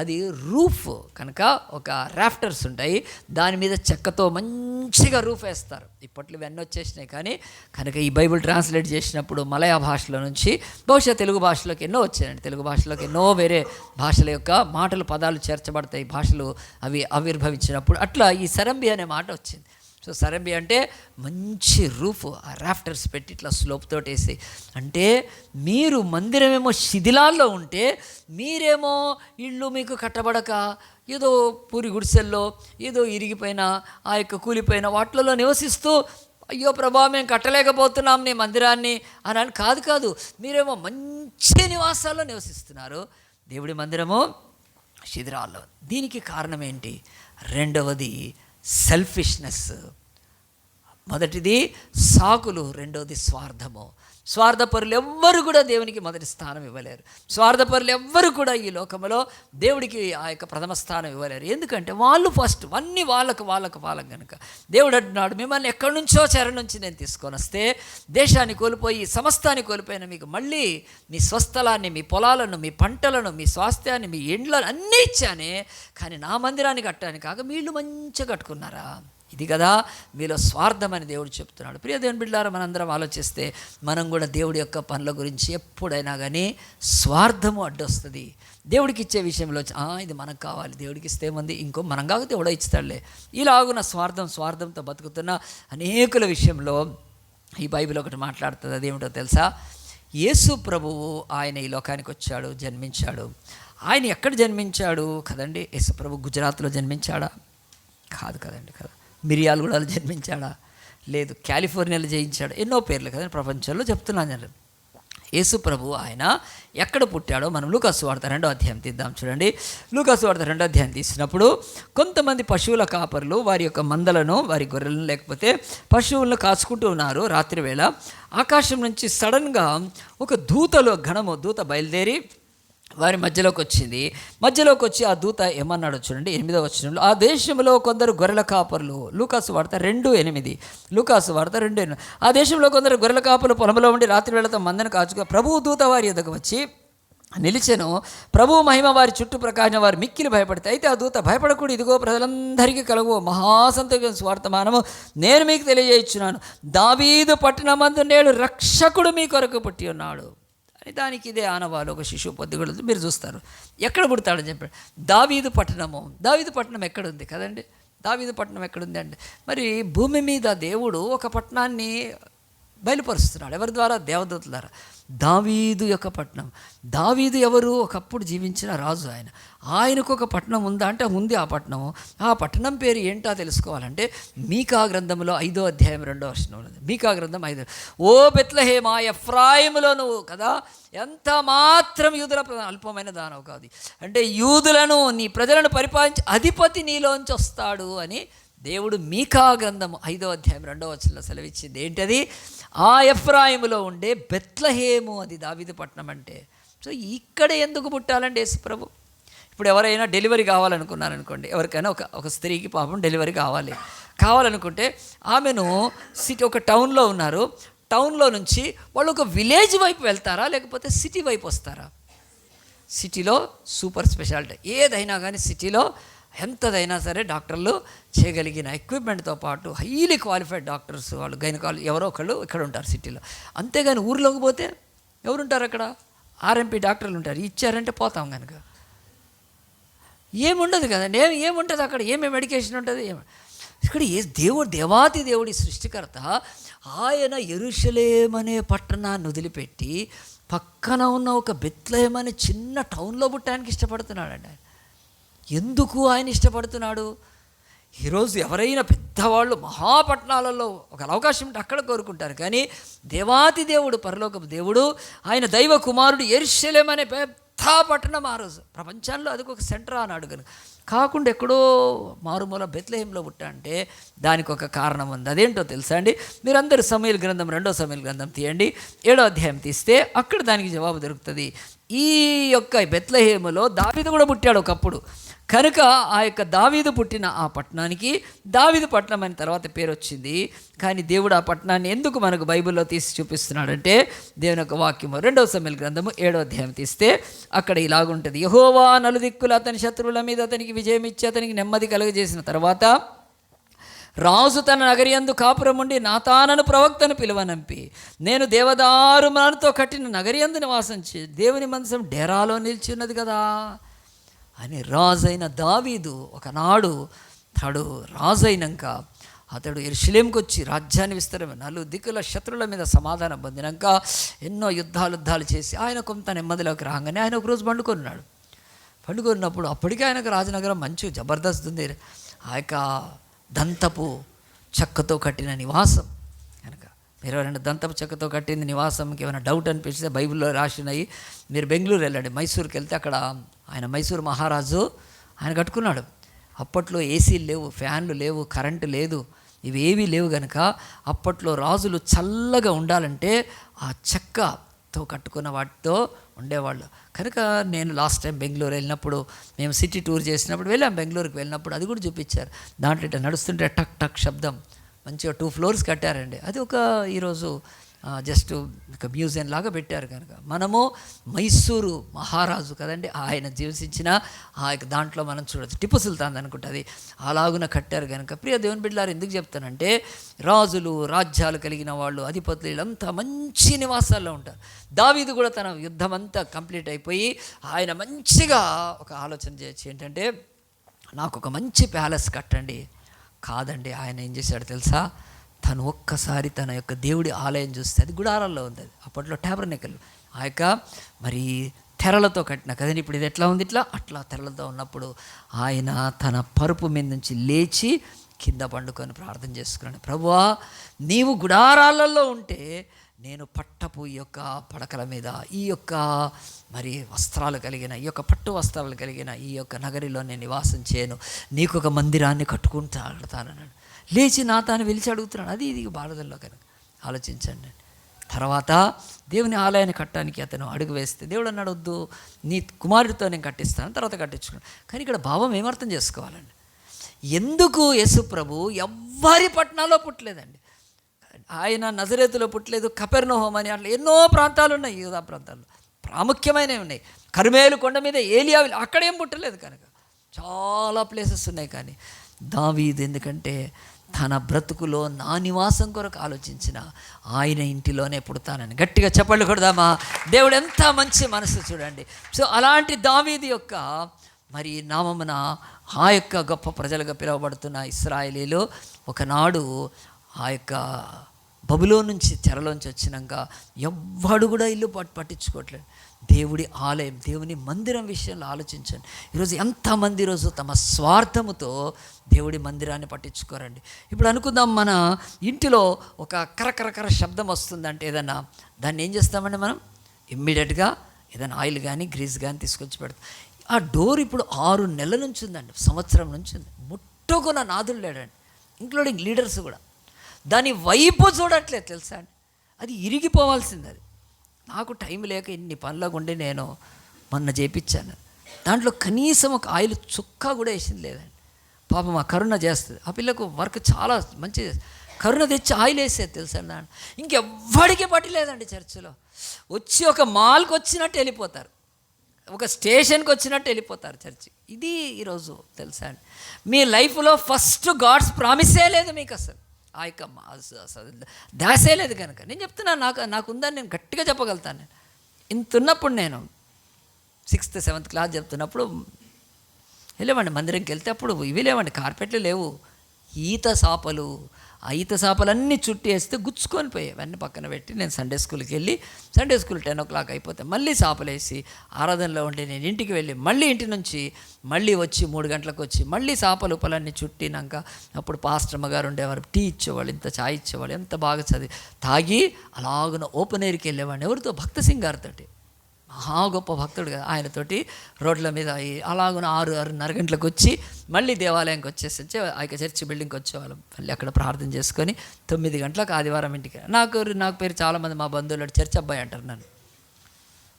S1: అది రూఫ్ కనుక, ఒక రాఫ్టర్స్ ఉంటాయి, దాని మీద చెక్కతో మంచిగా రూఫ్ వేస్తారు. ఇప్పట్లో ఇవన్నీ వచ్చేసినాయి, కానీ కనుక ఈ బైబిల్ ట్రాన్స్లేట్ చేసినప్పుడు మలయా భాషలో నుంచి బహుశా తెలుగు భాషలోకి ఎన్నో వచ్చాయండి. తెలుగు భాషలోకి ఎన్నో వేరే భాషల యొక్క మాటలు, పదాలు చేర్చబడతాయి, భాషలు అవి ఆవిర్భవించినప్పుడు. అట్లా ఈ సరంబి అనే మాట వచ్చింది. సో సరంబి అంటే మంచి రూఫ్, ఆ రాఫ్టర్స్ పెట్టి ఇట్లా స్లోప్ తోటి వేసి, అంటే మీరు మందిరమేమో శిథిలాల్లో ఉంటే, మీరేమో ఇళ్ళు మీకు కట్టబడక ఏదో పూరి గుడిసెల్లో, ఏదో ఇరిగిపోయిన, ఆ యొక్క కూలిపోయిన వాటిలలో నివసిస్తూ, అయ్యో ప్రభా మేము కట్టలేకపోతున్నాం నీ మందిరాన్ని అని కాదు, మీరేమో మంచి నివాసాల్లో నివసిస్తున్నారు, దేవుడి మందిరమో శిథిలాల్లో. దీనికి కారణం ఏంటి? రెండవది సెల్ఫిష్నెస్. మొదటిది సాకులు, రెండవది స్వార్థము. స్వార్థపరులు ఎవ్వరు కూడా దేవునికి మొదటి స్థానం ఇవ్వలేరు. స్వార్థపరులు ఎవ్వరు కూడా ఈ లోకంలో దేవుడికి ఆ యొక్క ప్రథమ స్థానం ఇవ్వలేరు. ఎందుకంటే వాళ్ళు ఫస్ట్ అన్నీ వాళ్ళకు కనుక దేవుడు అంటున్నాడు, మిమ్మల్ని ఎక్కడి నుంచో చెర నుంచి నేను తీసుకొని వస్తే దేశాన్ని కోల్పోయి సమస్తాన్ని కోల్పోయిన మీకు మళ్ళీ మీ స్వస్థలాన్ని, మీ పొలాలను, మీ పంటలను, మీ స్వాస్థ్యాన్ని, మీ ఇండ్లను అన్నీ ఇచ్చానే, కానీ నా మందిరాన్ని కట్టడానికి కాక వీళ్ళు మంచిగా కట్టుకున్నారా? ఇది కదా మీలో స్వార్థం అని దేవుడు చెప్తున్నాడు. ప్రియ దేవుని బిడ్డలారా, మనందరం ఆలోచిస్తే మనం కూడా దేవుడి యొక్క పనుల గురించి ఎప్పుడైనా కానీ స్వార్థము అడ్డొస్తుంది. దేవుడికి ఇచ్చే విషయంలో ఇది మనకు కావాలి, దేవుడికి ఇస్తే మంది ఇంకో మనం కాకపోతే ఎవడో ఇస్తాడులే, ఇలాగున స్వార్థంతో బతుకుతున్న అనేకుల విషయంలో ఈ బైబిల్ ఒకటి మాట్లాడుతుంది. అదేమిటో తెలుసా? యేసు ప్రభువు ఆయన ఈ లోకానికి వచ్చాడు, జన్మించాడు. ఆయన ఎక్కడ జన్మించాడు కదండి? యేసు ప్రభు గుజరాత్లో జన్మించాడా? కాదు కదండి. కదా, మిరియాలగూడలో జన్మించాడా? లేదు. కాలిఫోర్నియాలో జయించాడు. ఎన్నో పేర్లు కదండి ప్రపంచంలో చెప్తున్నాను నేను. యేసు ప్రభు ఆయన ఎక్కడ పుట్టాడో మనం లూకాసు వార్త 2వ అధ్యాయం తీద్దాం. చూడండి, లూకాసు వార్త 2వ అధ్యాయం తీసినప్పుడు కొంతమంది పశువుల కాపరులు వారి యొక్క మందలను, వారి గొర్రెలను లేకపోతే పశువులను కాచుకుంటూ ఉన్నారు. రాత్రి వేళ ఆకాశం నుంచి సడన్గా ఒక దూత బయలుదేరి వారి మధ్యలోకి వచ్చింది. మధ్యలోకి వచ్చి ఆ దూత ఏమన్నాడో చూడండి, 8వ వచనంలో, ఆ దేశంలో కొందరు గొర్రెల కాపరులు, లూకాసు వార్త 2:8, లూకాసు వార్త 2:8, ఆ దేశంలో కొందరు గొర్రెల కాపరులు పొలంలో ఉండి రాత్రి వేళతో మందను కాచుగా ప్రభువు దూత వారి ఎదుగు వచ్చి నిలిచెను. ప్రభువు మహిమ వారి చుట్టూ ప్రకాశం, వారు మిక్కిలి భయపడితే, అయితే ఆ దూత భయపడకూడదు, ఇదిగో ప్రజలందరికీ కలుగు మహాసంతోషం స్వార్థమానము నేను మీకు తెలియజేస్తున్నాను, దావీదు పట్టణమందు నేడు రక్షకుడు మీ కొరకు పుట్టి ఉన్నాడు అని. దానికి ఇదే ఆనవాలు. ఒక శిశువు పొద్దుగొడుతూ మీరు చూస్తారు. ఎక్కడ పుడతాడని చెప్పాడు? దావీదు పట్టణం ఎక్కడుంది కదండి? దావీదు పట్టణం ఎక్కడుంది అంటే, మరి భూమి మీద దేవుడు ఒక పట్టణాన్ని బయలుపరుస్తున్నాడు. ఎవరి ద్వారా? దేవదూతల ద్వారా. దావీదు యొక్క పట్టణం. దావీదు ఎవరు? ఒకప్పుడు జీవించిన రాజు. ఆయనకు ఒక పట్టణం ఉందా అంటే ఉంది. ఆ పట్టణం పేరు ఏంటో తెలుసుకోవాలంటే మీకా గ్రంథంలో 5వ అధ్యాయం 2వ వచనం ఉన్నది. మీకా గ్రంథం 5. ఓ బెత్లెహేమా, ఎఫ్రాయిములో నువ్వు కదా ఎంత మాత్రం యూదుల అల్పమైన దానవు కాదు, అంటే యూదులను నీ ప్రజలను పరిపాలించి అధిపతి నీలోంచి వస్తాడు అని దేవుడు మీకా గ్రంథం 5వ అధ్యాయం 2వ వచనంలో సెలవిచ్చింది. ఏంటది? ఆ ఎఫ్రాయిములో ఉండే బెత్లెహేము, అది దావీదు పట్టణం అంటే. సో ఇక్కడ ఎందుకు పుట్టాలండి యేసు ప్రభు? ఇప్పుడు ఎవరైనా డెలివరీ కావాలనుకున్నారనుకోండి, ఎవరికైనా ఒక స్త్రీకి పాపం డెలివరీ కావాలనుకుంటే ఆమెను ఒక టౌన్లో ఉన్నారు, టౌన్లో నుంచి వాళ్ళు ఒక విలేజ్ వైపు వెళ్తారా లేకపోతే సిటీ వైపు వస్తారా? సిటీలో సూపర్ స్పెషాలిటీ ఏదైనా కానీ సిటీలో ఎంతదైనా సరే డాక్టర్లు చేయగలిగిన ఎక్విప్మెంట్తో పాటు హైలీ క్వాలిఫైడ్ డాక్టర్స్, వాళ్ళు గైనకాలజీ ఎవరో ఒకళ్ళు ఇక్కడ ఉంటారు సిటీలో. అంతేగాని ఊర్లోకి పోతే ఎవరుంటారు? అక్కడ ఆర్ఎంపీ డాక్టర్లు ఉంటారు. ఇచ్చారంటే పోతాం కనుక ఏముండదు కదండి. ఏముంటుంది అక్కడ? ఏమేమి మెడికేషన్ ఉంటుంది? ఇక్కడ దేవాతి దేవుడి సృష్టికర్త ఆయన యెరూషలేము అనే పట్టణాన్ని వదిలిపెట్టి పక్కన ఉన్న ఒక బెత్లెహేము అనే చిన్న టౌన్లో పుట్టడానికి ఇష్టపడుతున్నాడండి. ఎందుకు ఆయన ఇష్టపడుతున్నాడు? ఈరోజు ఎవరైనా పెద్దవాళ్ళు మహాపట్నాలలో ఒక అవకాశం ఉంటే అక్కడ కోరుకుంటారు, కానీ దేవాతి దేవుడు, పరలోకపు దేవుడు, ఆయన దైవ కుమారుడు యెరూషలేము అనే పెద్ద పట్టణం ఆ రోజు ప్రపంచంలో అది ఒక సెంటర్ అన్నాడు కనుక కాకుండా ఎక్కడో మారుమూల బెత్లెహేములో పుట్టా అంటే దానికి ఒక కారణం ఉంది. అదేంటో తెలుసా అండి? మీరందరూ సమూయేలు గ్రంథం 2వ సమూయేలు గ్రంథం తీయండి, 7వ అధ్యాయం తీస్తే అక్కడ దానికి జవాబు దొరుకుతుంది. ఈ యొక్క బెత్లెహేములో దావీదు కూడా పుట్టాడు ఒకప్పుడు కనుక ఆ యొక్క దావీదు పుట్టిన ఆ పట్టణానికి దావీదు పట్టణం అని తర్వాత పేరు వచ్చింది. కానీ దేవుడు ఆ పట్టణాన్ని ఎందుకు మనకు బైబిల్లో తీసి చూపిస్తున్నాడంటే దేవుని యొక్క వాక్యము 2వ సమూయేలు గ్రంథము 7వ అధ్యాయం తీస్తే అక్కడ ఇలాగుంటుంది. యెహోవా నలుదిక్కులు అతని శత్రువుల మీద అతనికి విజయం ఇచ్చి అతనికి నెమ్మది కలుగజేసిన తర్వాత రాజు తన నగరియందు కాపురం ఉండి నాతానను ప్రవక్తను పిలువనంపి నేను దేవదారు మనతో కట్టిన నగరియందు నివాసం దేవుని మందసం డేరాలో నిలిచి ఉన్నది కదా అని రాజైన దావీదు ఒకనాడు తాడు రాజైనాక అతడు యెరూషలేముకు వచ్చి రాజ్యాన్ని విస్తరమైన 4 దిక్కుల శత్రువుల మీద సమాధానం పొందినాక ఎన్నో యుద్ధాలు చేసి ఆయన కొంత నెమ్మదిలోకి రాగానే ఆయన ఒకరోజు పండుకున్నప్పుడు అప్పటికే ఆయనకు రాజనగరం మంచి జబర్దస్త్ ఉంది. ఆ యొక్క దంతపు చెక్కతో కట్టిన నివాసం కనుక మీరు ఎవరైనా దంతపు చెక్కతో కట్టింది నివాసంకి ఏమైనా డౌట్ అనిపిస్తే బైబిల్లో రాసినాయి. మీరు బెంగళూరు వెళ్ళండి, మైసూర్కి వెళ్తే అక్కడ ఆయన మైసూరు మహారాజు ఆయన కట్టుకున్నాడు. అప్పట్లో ఏసీలు లేవు, ఫ్యాన్లు లేవు, కరెంటు లేదు. ఇవేవీ లేవు కనుక అప్పట్లో రాజులు చల్లగా ఉండాలంటే ఆ చెక్కతో కట్టుకున్న వాటితో ఉండేవాళ్ళు. కనుక నేను లాస్ట్ టైం బెంగళూరు వెళ్ళినప్పుడు, మేము సిటీ టూర్ చేసినప్పుడు వెళ్ళాం, బెంగళూరుకి వెళ్ళినప్పుడు అది కూడా చూపించారు. దాంట్లో ఇట్లా నడుస్తుంటే టక్ టక్ శబ్దం, మంచిగా 2 ఫ్లోర్స్ కట్టారండి. అది ఒక ఈరోజు జస్ట్ ఒక మ్యూజియం లాగా పెట్టారు. కనుక మనము మైసూరు మహారాజు కదండి, ఆయన జీవించిన ఆ యొక్క దాంట్లో మనం చూడవచ్చు. టిప్పు సుల్తాన్ అనుకుంటుంది, అలాగున కట్టారు. కనుక ప్రియ దేవుని బిడ్డలారు, ఎందుకు చెప్తానంటే రాజులు, రాజ్యాలు కలిగిన వాళ్ళు, అధిపతులు వీళ్ళంతా మంచి నివాసాల్లో ఉంటారు. దావీదు కూడా తన యుద్ధం అంతా కంప్లీట్ అయిపోయి ఆయన మంచిగా ఒక ఆలోచన చేయొచ్చు, ఏంటంటే నాకు ఒక మంచి ప్యాలెస్ కట్టండి. కాదండి, ఆయన ఏం చేశాడు తెలుసా? తను ఒక్కసారి తన యొక్క దేవుడి ఆలయం చూస్తే అది గుడారాల్లో ఉంది. అది అప్పట్లో ట్యాబర్నెకల్, ఆ యొక్క మరి తెరలతో కట్టిన కదండి. ఇప్పుడు ఇది ఎట్లా ఉంది, అట్లా తెరలతో ఉన్నప్పుడు ఆయన తన పరుపు మీద నుంచి లేచి కింద పండుకొని ప్రార్థన చేసుకున్నాడు. ప్రభువా, నీవు గుడారాలలో ఉంటే నేను పట్టపు ఈ యొక్క పడకల మీద ఈ యొక్క మరి వస్త్రాలు కలిగిన, ఈ యొక్క పట్టు వస్త్రాలు కలిగిన ఈ యొక్క నగరిలో నేను నివాసం చేయను, నీకు ఒక మందిరాన్ని కట్టుకుంటానన్నాడు. లేచి నాతాను పిలిచి అడుగుతున్నాడు. అది ఇది భారతంలో కనుక ఆలోచించండి. తర్వాత దేవుని ఆలయాన్ని కట్టడానికి అతను అడుగు వేస్తే దేవుడు అన్నాడు, వద్దు, నీ కుమారుడితో నేను కట్టిస్తాను, తర్వాత కట్టించుకున్నాను. కానీ ఇక్కడ భావం ఏమర్థం చేసుకోవాలండి? ఎందుకు యేసు ప్రభు ఎవ్వరి పట్టణాల్లో పుట్టలేదండి. ఆయన నజరేతులో పుట్టలేదు, కపెర్నహూము అని అట్లా ఎన్నో ప్రాంతాలు ఉన్నాయి, యూదా ప్రాంతాల్లో ప్రాముఖ్యమైనవి ఉన్నాయి. కర్మేలు కొండ మీద ఏలియా, అక్కడేం పుట్టలేదు. కనుక చాలా ప్లేసెస్ ఉన్నాయి. కానీ దావీదు ఎందుకంటే తన బ్రతుకులో నా నివాసం కొరకు ఆలోచించిన ఆయన ఇంటిలోనే పుడతానని గట్టిగా చప్పట్లు కొడదామా? దేవుడు ఎంత మంచి మనసు చూడండి. సో అలాంటి దావీదు యొక్క మరి నామమున ఆ యొక్క గొప్ప ప్రజలుగా పిలువబడుతున్న ఇశ్రాయేలీలు ఒకనాడు ఆ యొక్క బబులోను నుంచి చెరలోంచి వచ్చినాక ఎవ్వడు కూడా ఇల్లు పట్టించుకోవట్లేదు. దేవుడి ఆలయం, దేవుని మందిరం విషయంలో ఆలోచించండి. ఈరోజు ఎంతమంది ఈరోజు తమ స్వార్థముతో దేవుడి మందిరాన్ని పట్టించుకోరండి. ఇప్పుడు అనుకుందాం, మన ఇంటిలో ఒక కరకరకర శబ్దం వస్తుందంటే ఏదన్నా, దాన్ని ఏం చేస్తామండి మనం? ఇమ్మీడియట్గా ఏదైనా ఆయిల్ కానీ గ్రీస్ కానీ తీసుకొచ్చి పెడతాం. ఆ డోర్ ఇప్పుడు 6 నెలల నుంచి ఉందండి, సంవత్సరం నుంచి ఉంది. ముట్టుకున్న నాదులు లేడండి, ఇంక్లూడింగ్ లీడర్స్ కూడా దాని వైపు చూడట్లేదు తెలుసా అండి. అది ఇరిగిపోవాల్సింది. అది నాకు టైం లేక ఇన్ని పనులకు ఉండి నేను మొన్న చేయించాను. దాంట్లో కనీసం ఒక ఆయిల్ చుక్క కూడా వేసింది లేదండి. పాపం ఆ కరుణ చేస్తుంది, ఆ పిల్లకు వర్క్ చాలా మంచి కరుణ తెచ్చి ఆయిల్ వేసేది తెలుసా దాన్ని. ఇంకెవ్వడికి పట్టలేదండి. చర్చిలో వచ్చి ఒక మాల్కి వచ్చినట్టు వెళ్ళిపోతారు, ఒక స్టేషన్కి వచ్చినట్టు వెళ్ళిపోతారు చర్చి. ఇది ఈరోజు తెలుసా అండి. మీ లైఫ్లో ఫస్ట్ గాడ్స్ ప్రామిసే లేదు మీకు, అసలు ఆ యొక్క దాసే లేదు. కనుక నేను చెప్తున్నాను, నాకు ఉందని నేను గట్టిగా చెప్పగలుగుతాను. నేను ఇంత ఉన్నప్పుడు, నేను 6th 7th క్లాస్ చెప్తున్నప్పుడు వెళ్ళేవాడిని మందిరంకి. వెళ్తే అప్పుడు ఇవి లేవండి, కార్పెట్లు లేవు, ఈత సాపలు. ఆ ఈత సాపలన్నీ చుట్టి వేస్తే గుచ్చుకొని పోయాయి. అవన్నీ పక్కన పెట్టి నేను సండే స్కూల్కి వెళ్ళి, సండే స్కూల్ 10 o'clock అయిపోతే మళ్ళీ సాపలు వేసి ఆరాధనలో ఉండి నేను ఇంటికి వెళ్ళి మళ్ళీ ఇంటి నుంచి మళ్ళీ వచ్చి 3 గంటలకు వచ్చి మళ్ళీ సాపలు ఉప్పలన్నీ చుట్టినాక అప్పుడు పాస్టర్మ్మ గారు ఉండేవారు, టీ ఇచ్చేవాళ్ళు, ఇంత ఛాయ్ ఇచ్చేవాళ్ళు, ఎంత బాగా తాగి అలాగున ఓపెన్ ఎయిర్కి వెళ్ళేవాడిని. ఎవరితో? భక్త సింగ్ గారితోటి, మహా గొప్ప భక్తుడు కదా, ఆయనతోటి రోడ్ల మీద అలాగున 6-6:30 గంటలకు వచ్చి మళ్ళీ దేవాలయంకి వచ్చేసి ఆ యొక్క చర్చి బిల్డింగ్కి వచ్చేవాళ్ళం. మళ్ళీ అక్కడ ప్రార్థన చేసుకొని 9 గంటలకు ఆదివారం ఇంటికి. నాకు పేరు చాలామంది మా బంధువులు చర్చ్ అబ్బాయి అంటారు నన్ను.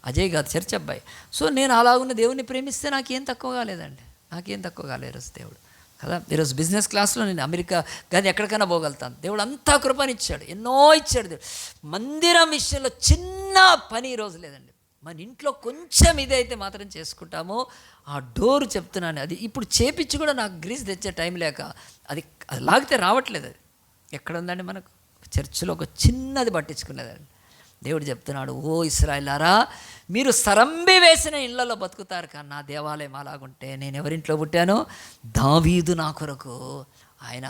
S1: అజయ్ కాదు, చర్చ్ అబ్బాయి. సో నేను అలాగున్న దేవుని ప్రేమిస్తే నాకేం తక్కువ కాలేదండి, నాకేం తక్కువ కాలేదు ఈరోజు దేవుడు కదా. ఈరోజు బిజినెస్ క్లాస్లో నేను అమెరికా కానీ ఎక్కడికైనా పోగలుగుతాను. దేవుడు అంతా కృపనిచ్చాడు, ఎన్నో ఇచ్చాడు దేవుడు. మందిరం విషయంలో చిన్న పని ఈరోజు లేదండి. మన ఇంట్లో కొంచెం ఇదైతే మాత్రం చేసుకుంటామో, ఆ డోరు చెప్తున్నాను, అది ఇప్పుడు చేపించి కూడా నాకు గ్రీస్ తెచ్చే టైం లేక అది లాగితే రావట్లేదు. అది ఎక్కడ ఉందండి మనకు? చర్చిలో ఒక చిన్నది పట్టించుకునేదండి. దేవుడు చెప్తున్నాడు, ఓ ఇశ్రాయేలారా, మీరు సరంబి వేసిన ఇళ్లలో బతుకుతారు, కానీ నా దేవాలయం అలాగుంటే నేను ఎవరింట్లో పుట్టానో? దావీదు నా కొరకు ఆయన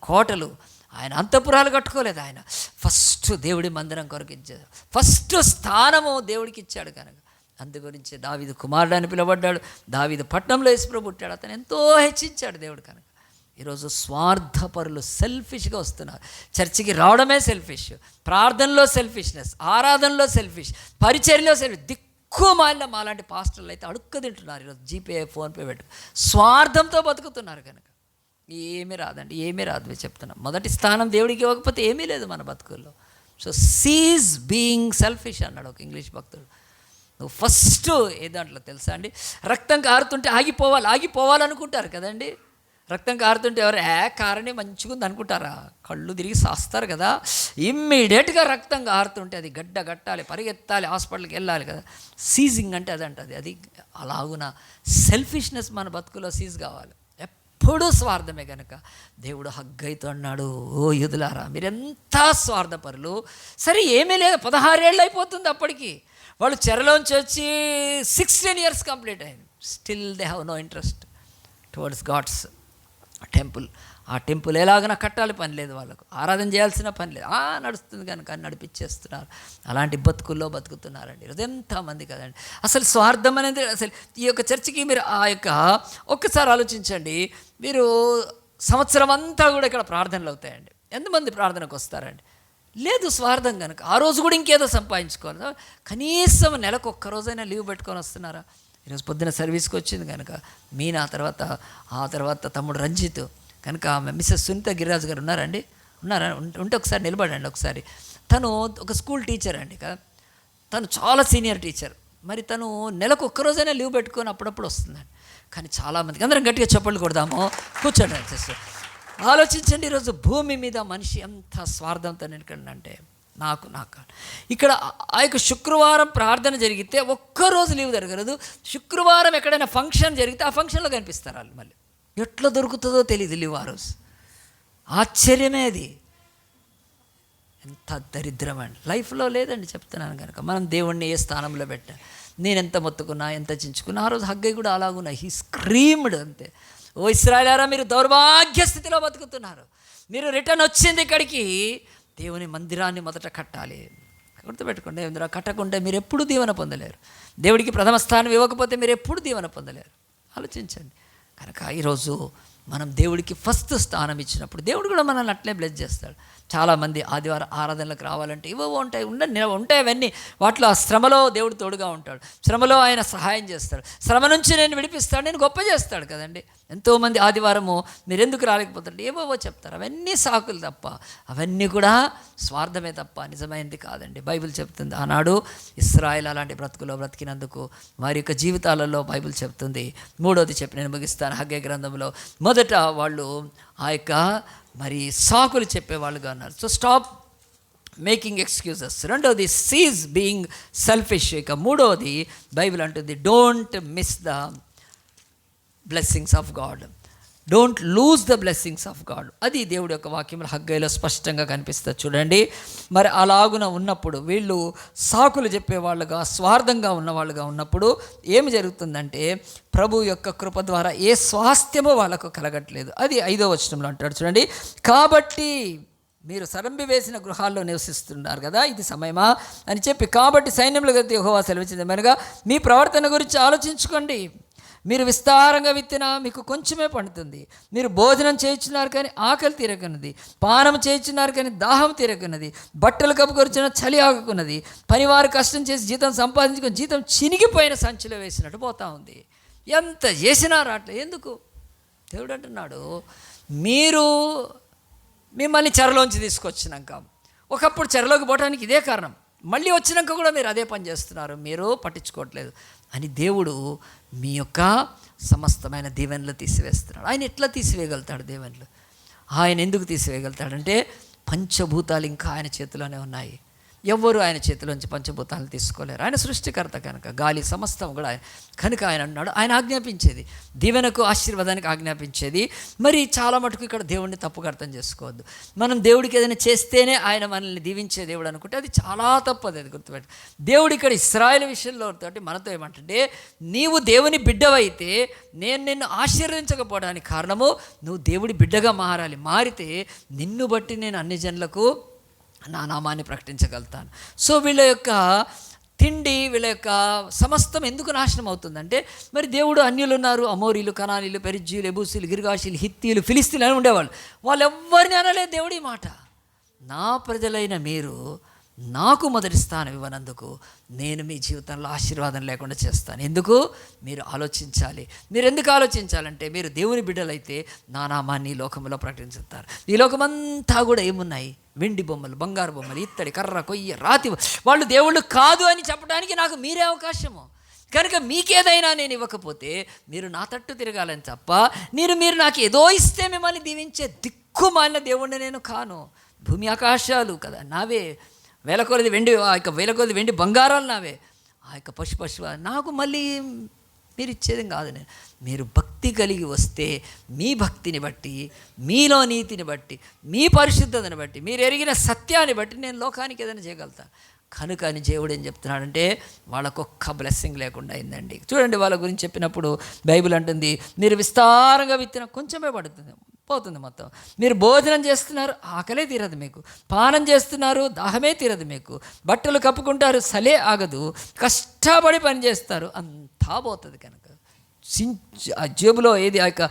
S1: కోటలు, ఆయన అంతఃపురాలు కట్టుకోలేదు. ఆయన ఫస్ట్ దేవుడి మందిరం కొరకు ఇచ్చాడు, ఫస్ట్ స్థానము దేవుడికి ఇచ్చాడు. కనుక అందు గురించి దావీదు కుమారుడు అని పిలువబడ్డాడు. దావీదు పట్టణంలో యేసుప్రభు పుట్టాడు, అతను ఎంతో హెచ్చించాడు దేవుడు. కనుక ఈరోజు స్వార్థపరులు సెల్ఫిష్గా వస్తున్నారు. చర్చికి రావడమే సెల్ఫిష్, ప్రార్థనలో సెల్ఫిష్నెస్, ఆరాధనలో సెల్ఫిష్, పరిచర్యలో సెల్ఫిష్. దిక్కుమాలిన మాలాంటి పాస్టర్లు అయితే అడుక్క తింటున్నారు ఈరోజు. జీపే, ఫోన్పే పెట్టు స్వార్థంతో బతుకుతున్నారు. కనుక ఏమీ రాదండి, ఏమీ రాదు. చెప్తున్నా, మొదటి స్థానం దేవుడికి ఇవ్వకపోతే ఏమీ లేదు మన బతుకుల్లో. సో సీజ్ బీయింగ్ సెల్ఫిష్ అన్నాడు ఒక ఇంగ్లీష్ భక్తుడు. నువ్వు ఫస్ట్ ఏ దాంట్లో తెలుసా అండి, రక్తం కారుతుంటే ఆగిపోవాలనుకుంటారు కదండి. రక్తం కారుతుంటే ఎవరు కారని మంచిగా ఉంది అనుకుంటారా? కళ్ళు తిరిగి సాస్తారు కదా. ఇమ్మీడియట్గా రక్తం కారుతుంటే అది గట్టాలి, పరిగెత్తాలి, హాస్పిటల్కి వెళ్ళాలి కదా. సీజింగ్ అంటే అదంటది. అది అలాగున సెల్ఫిష్నెస్ మన బతుకులో సీజ్ కావాలి. ఎప్పుడూ స్వార్థమే కనుక దేవుడు హగ్గైతో అన్నాడు, ఓ యూదులారా మీరెంత స్వార్థపరులు. సరే ఏమీ లేదు, 16 ఏళ్ళు అయిపోతుంది అప్పటికి. వాళ్ళు చెరలోంచి వచ్చి 16 years కంప్లీట్ అయింది. Still they have no interest towards god's temple. ఆ టెంపుల్ ఎలాగైనా కట్టాలి, పని లేదు వాళ్ళకు, ఆరాధన చేయాల్సిన పని లేదు, నడుస్తుంది కనుక నడిపించేస్తున్నారు. అలాంటి బతుకుల్లో బతుకుతున్నారండి ఈరోజు ఎంతమంది కదండి. అసలు స్వార్థం అనేది అసలు ఈ యొక్క చర్చికి మీరు ఒక్కసారి ఆలోచించండి. మీరు సంవత్సరం అంతా కూడా ఇక్కడ ప్రార్థనలు అవుతాయండి. ఎంతమంది ప్రార్థనకు వస్తారండి? లేదు స్వార్థం కనుక. ఆ రోజు కూడా ఇంకేదో సంపాదించుకోవాలి. కనీసం నెలకు ఒక్కరోజైనా లీవ్ పెట్టుకొని వస్తున్నారా? ఈరోజు పొద్దున సర్వీస్కి వచ్చింది కనుక మీనా, ఆ తర్వాత తమ్ముడు రంజిత్, కనుక మిస్సెస్ సునీత గిరిరాజు గారు ఉన్నారా? ఉంటే ఒకసారి నిలబడండి ఒకసారి. తను ఒక స్కూల్ టీచర్ అండి కదా, తను చాలా సీనియర్ టీచర్. మరి తను నెలకు ఒక్కరోజైనా లీవ్ పెట్టుకొని అప్పుడప్పుడు వస్తుందండి. కానీ చాలామందికి, అందరం గట్టిగా చప్పట్లు కొడదాము, కూర్చోండి సిస్టర్. ఆలోచించండి, ఈరోజు భూమి మీద మనిషి ఎంత స్వార్థంతో నిలకండి. నాకు ఇక్కడ ఆ యొక్క శుక్రవారం ప్రార్థన జరిగితే ఒక్కరోజు లీవ్ జరగదు. శుక్రవారం ఎక్కడైనా ఫంక్షన్ జరిగితే ఆ ఫంక్షన్లో కనిపిస్తారు వాళ్ళు. మళ్ళీ ఎట్లా దొరుకుతుందో తెలియదు లీవ్ ఆ రోజు. ఆశ్చర్యమే అది. ఎంత దరిద్రం అండి, లైఫ్లో లేదండి చెప్తున్నాను కనుక. మనం దేవుణ్ణి ఏ స్థానంలో పెట్టా, నేను ఎంత మొత్తుకున్నా, ఎంత చించుకున్నా, ఆ రోజు హగ్గై కూడా అలాగున్నా. హీ స్క్రీమ్డ్ అంతే, ఓ ఇశ్రాయేలారా మీరు దౌర్భాగ్య స్థితిలో బతుకుతున్నారు. మీరు రిటర్న్ వచ్చింది ఇక్కడికి, దేవుని మందిరాన్ని మొదట కట్టాలి. గుర్తుపెట్టుకోండి, కట్టకుంటే మీరు ఎప్పుడు దీవెన పొందలేరు. దేవుడికి ప్రథమ స్థానం ఇవ్వకపోతే మీరు ఎప్పుడు దీవెన పొందలేరు. ఆలోచించండి. కనుక ఈరోజు మనం దేవుడికి ఫస్ట్ స్థానం ఇచ్చినప్పుడు దేవుడు కూడా మనల్ని అట్లే బ్లెస్ చేస్తాడు. చాలామంది ఆదివారం ఆరాధనలకు రావాలంటే ఉంటాయి అవన్నీ. వాటిలో ఆ శ్రమలో దేవుడు తోడుగా ఉంటాడు, శ్రమలో ఆయన సహాయం చేస్తాడు, శ్రమ నుంచి నేను విడిపిస్తాడు, నేను గొప్ప చేస్తాడు కదండి. ఎంతోమంది ఆదివారము మీరు ఎందుకు రాలేకపోతారు ఏవో చెప్తారు. అవన్నీ సాకులు తప్ప, అవన్నీ కూడా స్వార్థమే తప్ప నిజమైనది కాదండి. బైబిల్ చెప్తుంది, ఆనాడు ఇశ్రాయేలు అలాంటి బ్రతుకులో బ్రతికినందుకు వారి యొక్క జీవితాలలో బైబిల్ చెప్తుంది. మూడోది చెప్పి నేను ముగిస్తాను. హగ్గై గ్రంథంలో మొదట వాళ్ళు ఆ యొక్క మరి సాకులు చెప్పేవాళ్ళుగా ఉన్నారు. So stop making excuses. రెండవది సీజ్ బీయింగ్ సెల్ఫిష్. ఇక మూడవది బైబిల్ అంటుంది, don't miss the blessings of God, don't lose the blessings of God. అది దేవుడి యొక్క వాక్యంలో హగ్గైలో స్పష్టంగా కనిపిస్తుంది చూడండి. మరి అలాగున ఉన్నప్పుడు వీళ్ళు సాకులు చెప్పేవాళ్ళుగా, స్వార్థంగా ఉన్నవాళ్ళుగా ఉన్నప్పుడు ఏమి జరుగుతుందంటే ప్రభు యొక్క కృప ద్వారా ఏ స్వాస్థ్యమో వాళ్ళకు కలగట్లేదు. అది 5వ వచనంలో అంటాడు చూడండి, కాబట్టి మీరు సరంబి వేసిన గృహాల్లో నివసిస్తున్నారు కదా, ఇది సమయమా అని చెప్పి, కాబట్టి సైన్యముల గతి యెహోవా సెలవిచ్చింది ఏమనగా, మీ ప్రవర్తన గురించి ఆలోచించుకోండి. మీరు విస్తారంగా విత్తినా మీకు కొంచెమే పండుతుంది. మీరు భోజనం చేయించున్నారు కానీ ఆకలి తీరకున్నది, పానం చేయించున్నారు కానీ దాహం తీరకున్నది, బట్టలు కప్పుకొరిచిన చలి ఆగుకున్నది, పనివారు కష్టం చేసి జీతం సంపాదించుకొని జీతం చినిగిపోయిన సంచిలో వేసినట్టు పోతా ఉంది. ఎంత చేసినా రావట్లేదు. ఎందుకు? దేవుడు అంటున్నాడు, మీరు మిమ్మల్ని చెరలోంచి తీసుకొచ్చినాక, ఒకప్పుడు చెరలోకి పోవడానికి ఇదే కారణం, మళ్ళీ వచ్చినాక కూడా మీరు అదే పని చేస్తున్నారు, మీరు పట్టించుకోవట్లేదు అని దేవుడు మీ యొక్క సమస్తమైన దీవెనలు తీసివేస్తున్నాడు. ఆయన ఎట్లా తీసివేయగలుగుతాడు దీవెనలు? ఆయన ఎందుకు తీసివేయగలుగుతాడంటే పంచభూతాలు ఇంకా ఆయన చేతిలోనే ఉన్నాయి. ఎవ్వరు ఆయన చేతిలోంచి పంచభూతాలను తీసుకోలేరు. ఆయన సృష్టికర్త కనుక, గాలి సమస్తం కూడా ఆయన కనుక ఆయన అన్నాడు, ఆయన ఆజ్ఞాపించేది దీవెనకు ఆశీర్వాదానికి ఆజ్ఞాపించేది. మరి చాలా మటుకు ఇక్కడ దేవుడిని తప్పుగా అర్థం చేసుకోవద్దు. మనం దేవుడికి ఏదైనా చేస్తేనే ఆయన మనల్ని దీవించే దేవుడు అనుకుంటే అది చాలా తప్పదు. అది గుర్తుపెట్టు. దేవుడు ఇక్కడ ఇశ్రాయేలు విషయంలో తోటి మనతో ఏమంటే, నీవు దేవుని బిడ్డవైతే నేను నిన్ను ఆశీర్వదించకపోవడానికి కారణము నువ్వు దేవుడి బిడ్డగా మారాలి. మారితే నిన్ను బట్టి నేను అన్ని జనులకు నా నామాన్ని ప్రకటించగలుగుతాను. సో వీళ్ళ యొక్క తిండి, వీళ్ళ యొక్క సమస్తం ఎందుకు నాశనం అవుతుందంటే, మరి దేవుడు అన్యులు ఉన్నారు, అమోరీలు, కనానీలు, పెరిజ్జీలు, ఎబూసీలు, గిర్గాషీలు, హిత్తీలు, ఫిలిస్తీన్లు అని ఉండేవాళ్ళు. వాళ్ళు ఎవ్వరిని అనలేదు దేవుడి మాట. నా ప్రజలైన మీరు నాకు మొదటి స్థానం ఇవ్వనందుకు నేను మీ జీవితంలో ఆశీర్వాదం లేకుండా చేస్తాను. ఎందుకు? మీరు ఆలోచించాలి. మీరు ఎందుకు ఆలోచించాలంటే, మీరు దేవుని బిడ్డలైతే నా నామాన్ని ఈ లోకంలో ప్రకటించుతారు. ఈ లోకమంతా కూడా ఏమున్నాయి? వెండి బొమ్మలు, బంగారు బొమ్మలు, ఇత్తడి, కర్ర, కొయ్య, రాతి. వాళ్ళు దేవుళ్ళు కాదు అని చెప్పడానికి నాకు మీరే అవకాశము. కనుక మీకేదైనా నేను ఇవ్వకపోతే మీరు నా తట్టు తిరగాలని తప్ప, మీరు నాకు ఏదో ఇస్తే మిమ్మల్ని దీవించే దిక్కుమాలిన దేవుణ్ణి నేను కాను. భూమి ఆకాశాలు కదా నావే, వేల కొలది వెండి, ఆ యొక్క వేల కొలది వెండి బంగారాలు నావే, ఆ యొక్క పశువు నాకు మళ్ళీ మీరు ఇచ్చేది కాదు. నేను మీరు భక్తి కలిగి వస్తే మీ భక్తిని బట్టి, మీలో నీతిని బట్టి, మీ పరిశుద్ధతని బట్టి, మీరు ఎరిగిన సత్యాన్ని బట్టి నేను లోకానికి ఏదైనా చేయగలుగుతాను. కనుక అని దేవుడు ఏం చెప్తున్నాడంటే, వాళ్ళకొక్క బ్లెస్సింగ్ లేకుండా అయిందండి. చూడండి, వాళ్ళ గురించి చెప్పినప్పుడు బైబిల్ అంటుంది, మీరు విస్తారంగా విత్తిన కొంచెమే పడుతుంది, పోతుంది మొత్తం. మీరు భోజనం చేస్తున్నారు, ఆకలే తీరదు మీకు. పానం చేస్తున్నారు, దాహమే తీరదు మీకు. బట్టలు కప్పుకుంటారు, సలే ఆగదు. కష్టపడి పని చేస్తారు, అంతా పోతుంది. కనుక ఆ జేబులో ఏది ఆ యొక్క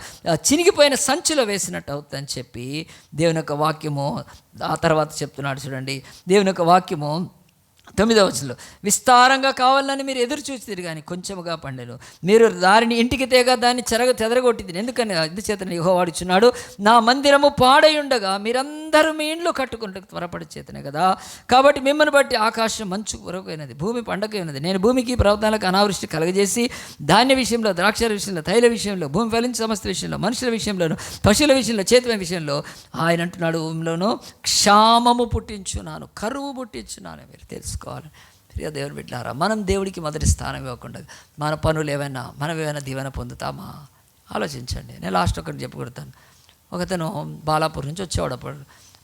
S1: చినిగిపోయిన సంచిలో వేసినట్టు అవుతుందని చెప్పి దేవుని యొక్క వాక్యము ఆ తర్వాత చెప్తున్నాడు. చూడండి, దేవుని యొక్క వాక్యము 9వ వచనంలో, విస్తారంగా కావాలని మీరు ఎదురు చూసిరు కానీ కొంచెముగా పండెను. మీరు దారిని ఇంటికి తేగా దాన్ని చెదరగొట్టింది. ఎందుకని? అందుచేతనే యెహోవా వాడుచున్నాడు, నా మందిరము పాడై ఉండగా మీరందరూ మీ ఇండ్లు కట్టుకుంటూ త్వరపడి చేతనే కదా. కాబట్టి మిమ్మల్ని బట్టి ఆకాశం మంచు కొరకైనది, భూమి పండగైనది. నేను భూమికి పర్వతాలకు అనావృష్టి కలగజేసి ధాన్య విషయంలో, ద్రాక్షల విషయంలో, తైల విషయంలో, భూమి ఫలించే సమస్త విషయంలో, మనుషుల విషయంలోను, పశువుల విషయంలో, చేతుల విషయంలో ఆయన అంటున్నాడు, భూమిలోనూ క్షామము పుట్టించున్నాను, కరువు పుట్టించున్నాను. మీరు తెలుసుకోవాలి. ప్రియ దేవుని బిడ్డలారా, మనం దేవుడికి మొదటి స్థానం ఇవ్వకుండా మన పనులు ఏమైనా, మనం ఏమైనా దీవెన పొందుతామా? ఆలోచించండి. నేను లాస్ట్ ఒకటి చెప్పగలుగుతాను. ఒకతను బాలాపూర్ నుంచి వచ్చేవాడు. అప్పుడు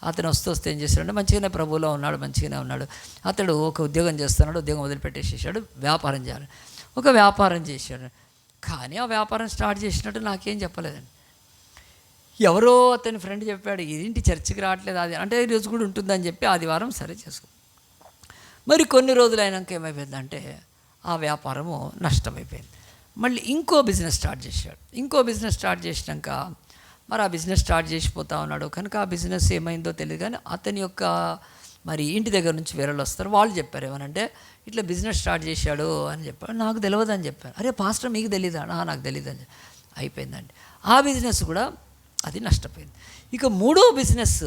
S1: అతను వస్తే ఏం చేశాడంటే, మంచిగానే ప్రభువులో ఉన్నాడు, మంచిగానే ఉన్నాడు. అతడు ఒక ఉద్యోగం చేస్తున్నాడు, ఉద్యోగం వదిలిపెట్టేసేసాడు, వ్యాపారం చేయాలి. ఒక వ్యాపారం చేశాడు. కానీ ఆ వ్యాపారం స్టార్ట్ చేసినట్టు నాకేం చెప్పలేదండి. ఎవరో అతని ఫ్రెండ్ చెప్పాడు, ఏంటి చర్చికి రావట్లేదు, అది అంటే ఈరోజు కూడా ఉంటుందని చెప్పి ఆదివారం సరే చేసుకో. మరి కొన్ని రోజులు అయినాక ఏమైపోయిందంటే, ఆ వ్యాపారము నష్టమైపోయింది. మళ్ళీ ఇంకో బిజినెస్ స్టార్ట్ చేశాడు. ఇంకో బిజినెస్ స్టార్ట్ చేసినాక మరి ఆ బిజినెస్ స్టార్ట్ చేసిపోతా ఉన్నాడు. కనుక ఆ బిజినెస్ ఏమైందో తెలియదు. కానీ అతని యొక్క మరి ఇంటి దగ్గర నుంచి వేరేళ్ళు వస్తారు, వాళ్ళు చెప్పారు ఏమనంటే, ఇట్లా బిజినెస్ స్టార్ట్ చేశాడు అని చెప్పాడు. నాకు తెలియదు అని చెప్పాను. అరే పాస్టర్ మీకు తెలీదా? నాకు తెలియదు అని అయిపోయిందండి. ఆ బిజినెస్ కూడా అది నష్టపోయింది. ఇక మూడో బిజినెస్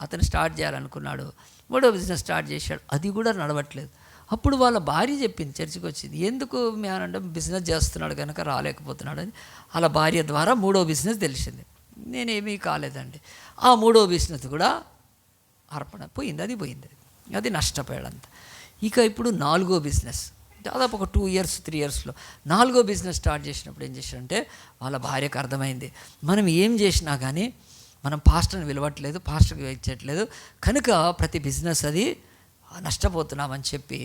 S1: అతను స్టార్ట్ చేయాలనుకున్నాడు. మూడో బిజినెస్ స్టార్ట్ చేశాడు, అది కూడా నడవట్లేదు. అప్పుడు వాళ్ళ భార్య చెప్పింది, చర్చికి వచ్చింది, ఎందుకు మీ అంటే బిజినెస్ చేస్తున్నాడు కనుక రాలేకపోతున్నాడు అని. అలా భార్య ద్వారా మూడో బిజినెస్ తెలిసింది. నేనేమీ కాలేదండి. ఆ మూడో బిజినెస్ కూడా అర్పణ పోయింది, అది పోయింది, అది నష్టపోయాడంత. ఇక ఇప్పుడు నాలుగో బిజినెస్, దాదాపు ఒక 2 years 3 yearsలో నాలుగో బిజినెస్ స్టార్ట్ చేసినప్పుడు ఏం చేశాడంటే, వాళ్ళ భార్యకు అర్థమైంది, మనం ఏం చేసినా కానీ మనం పాస్టర్ని విలువట్లేదు, పాస్టర్కి ఇచ్చట్లేదు, కనుక ప్రతి బిజినెస్ అది నష్టపోతున్నామని చెప్పి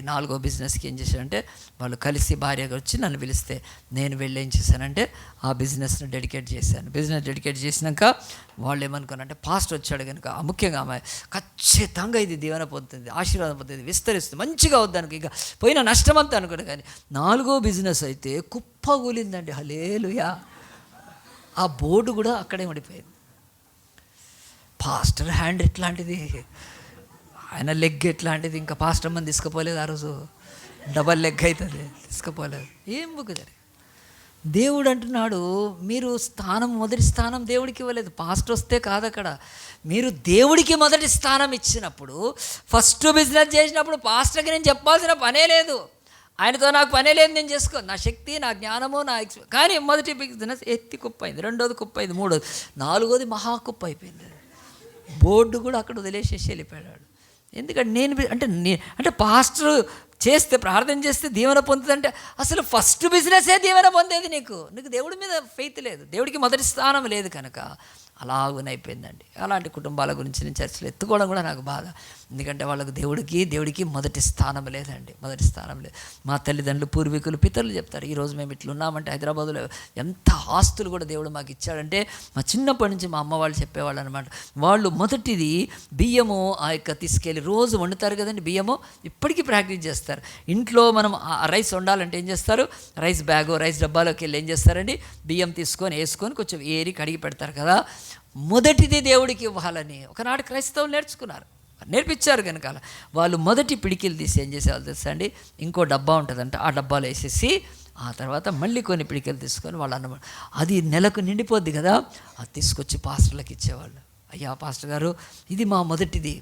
S1: నాలుగో బిజినెస్కి ఏం చేశారంటే, వాళ్ళు కలిసి భార్యగా వచ్చి నన్ను పిలిస్తే నేను వెళ్ళి ఏం చేశానంటే ఆ బిజినెస్ని డెడికేట్ చేశాను. బిజినెస్ డెడికేట్ చేసినాక వాళ్ళు ఏమనుకున్నారంటే, పాస్టర్ వచ్చాడు కనుక ముఖ్యంగా అమ్మాయి ఖచ్చితంగా ఇది దీవెన పొందుతుంది, ఆశీర్వాదం పొందుతుంది, విస్తరిస్తుంది, మంచిగా అవుద్దానికి ఇక పోయిన నష్టమంతా అనుకున్నాను. కానీ నాలుగో బిజినెస్ అయితే కుప్పగూలిందండి. హల్లెలూయా. ఆ బోర్డు కూడా అక్కడే ఉండిపోయింది. పాస్టర్ హ్యాండ్ ఎట్లాంటిది, ఆయన లెగ్ ఎట్లాంటిది, ఇంకా పాస్టర్ మంది తీసుకుపోలేదు. ఆ రోజు డబల్ లెగ్ అవుతుంది, తీసుకుపోలేదు. ఏం బుక్ జరిగింది? దేవుడు అంటున్నాడు, మీరు మొదటి స్థానం దేవుడికి ఇవ్వలేదు. పాస్టర్ వస్తే కాదు, అక్కడ మీరు దేవుడికి మొదటి స్థానం ఇచ్చినప్పుడు, ఫస్ట్ బిజినెస్ చేసినప్పుడు పాస్టర్కి నేను చెప్పాల్సిన పనే లేదు, ఆయనతో నాకు పనే లేదు, నేను చేసుకోను, నా శక్తి, నా జ్ఞానము, నా కానీ మొదటి బిజినెస్ ఎత్తి కుప్పైంది, రెండోది కుప్పైంది, మూడోది, నాలుగోది మహా కుప్ప అయిపోయింది. బోర్డు కూడా అక్కడ వదిలేసేసి వెళ్ళిపోయాడు. ఎందుకంటే అంటే పాస్టర్ చేస్తే, ప్రార్థన చేస్తే దీవెన పొందుతుందంటే, అసలు ఫస్ట్ బిజినెసే దీవెన పొందేది. నీకు దేవుడి మీద ఫెయిత్ లేదు, దేవుడికి మొదటి స్థానం లేదు, కనుక అలాగనైపోయిందండి. అలాంటి కుటుంబాల గురించి నేను చర్చలు ఎత్తుకోవడం కూడా నాకు బాధ. ఎందుకంటే వాళ్ళకు దేవుడికి మొదటి స్థానం లేదండి, మొదటి స్థానం లేదు. మా తల్లిదండ్రులు, పూర్వీకులు, పితరులు చెప్తారు, ఈరోజు మేము ఇట్లా ఉన్నామంటే హైదరాబాదులో ఎంత ఆస్తులు కూడా దేవుడు మాకు ఇచ్చాడంటే, మా చిన్నప్పటి నుంచి మా అమ్మ వాళ్ళు చెప్పేవాళ్ళు అనమాట. వాళ్ళు మొదటిది బియ్యము ఆ యొక్క తీసుకెళ్ళి రోజు వండుతారు కదండి, బియ్యము ఇప్పటికీ ప్రాక్టీస్ చేస్తారు. ఇంట్లో మనం రైస్ వండాలంటే ఏం చేస్తారు, రైస్ బ్యాగు, రైస్ డబ్బాలోకి వెళ్ళి ఏం చేస్తారండి, బియ్యం తీసుకొని వేసుకొని కొంచెం ఏరి కడిగి పెడతారు కదా. మొదటిది దేవుడికి ఇవ్వాలని ఒకనాడు క్రైస్తవులు నేర్చుకున్నారు. నేర్పించారు కనుక వాళ్ళు మొదటి పిడికిలు తీసి ఏం చేసేవాళ్ళు తెలుసా అండి, ఇంకో డబ్బా ఉంటుందంట, ఆ డబ్బాలో వేసేసి ఆ తర్వాత మళ్ళీ కొన్ని పిడికిలు తీసుకొని వాళ్ళు అన్నమాట అది నెలకు నిండిపోద్ది కదా, అది తీసుకొచ్చి పాస్టర్లకు ఇచ్చేవాళ్ళు. అయ్యా పాస్టర్ గారు ఇది మా మొదటిది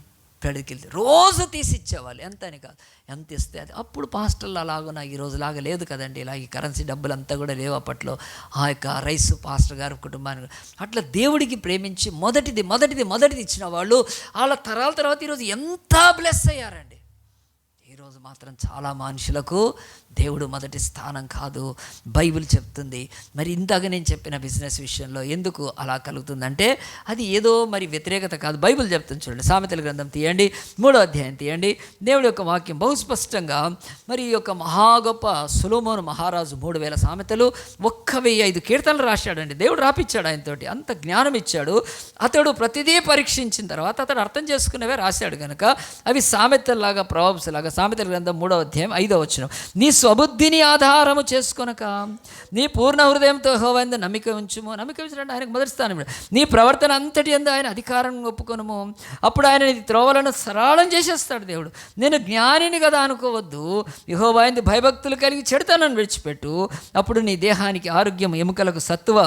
S1: పిడికిలు, రోజు తీసి ఇచ్చేవాళ్ళు. ఎంత అని కాదు, ఎంత ఇస్తే అది. అప్పుడు పాస్టర్లు అలాగున ఈ రోజులాగా లేదు కదండి, ఇలా ఈ కరెన్సీ డబ్బులు అంతా కూడా లేవు అప్పట్లో. ఆ యొక్క రైస్ పాస్టర్ గారు కుటుంబానికి అట్లా దేవుడికి ప్రేమించి మొదటిది ఇచ్చిన వాళ్ళు వాళ్ళ తరాల తర్వాత ఈరోజు ఎంత బ్లెస్ అయ్యారండి. ఈరోజు మాత్రం చాలా మనుషులకు దేవుడు మొదటి స్థానం కాదు, బైబిల్ చెప్తుంది. మరి ఇంతగా నేను చెప్పిన బిజినెస్ విషయంలో ఎందుకు అలా కలుగుతుందంటే అది ఏదో మరి వ్యతిరేకత కాదు, బైబిల్ చెప్తుంది. చూడండి, సామెతల గ్రంథం తీయండి, 3వ అధ్యాయం తీయండి. దేవుడి యొక్క వాక్యం బహు స్పష్టంగా మరి ఈ యొక్క మహా గొప్ప సొలొమోను మహారాజు 3000 సామెతలు 1005 కీర్తనలు రాశాడండి. దేవుడు రాపిచ్చాడు ఆయనతోటి, అంత జ్ఞానం ఇచ్చాడు. అతడు ప్రతిదీ పరీక్షించిన తర్వాత అతడు అర్థం చేసుకునేవే రాశాడు కనుక అవి సామెతల్లాగా, ప్రొవర్బ్స్ లాగా. సామెతల గ్రంథం 3వ అధ్యాయం 5వ వచనం, నీ స్వబుద్ధిని ఆధారము చేసుకొనక నీ పూర్ణ హృదయంతో యెహోవా యందు నమ్మిక ఉంచుము. నమ్మిక ఉంచడం ఆయనకు మొదటి స్థానం. నీ ప్రవర్తన అంతటి యందు ఆయన అధికారం ఒప్పుకొనుము, అప్పుడు ఆయన నీ త్రోవలను సరళం చేసేస్తాడు. దేవుడు నేను జ్ఞానిని కదా అనుకోవద్దు, యెహోవా యందు భయభక్తులు కలిగి చెడుతనను విడిచిపెట్టు, అప్పుడు నీ దేహానికి ఆరోగ్యం, ఎముకలకు సత్తువ,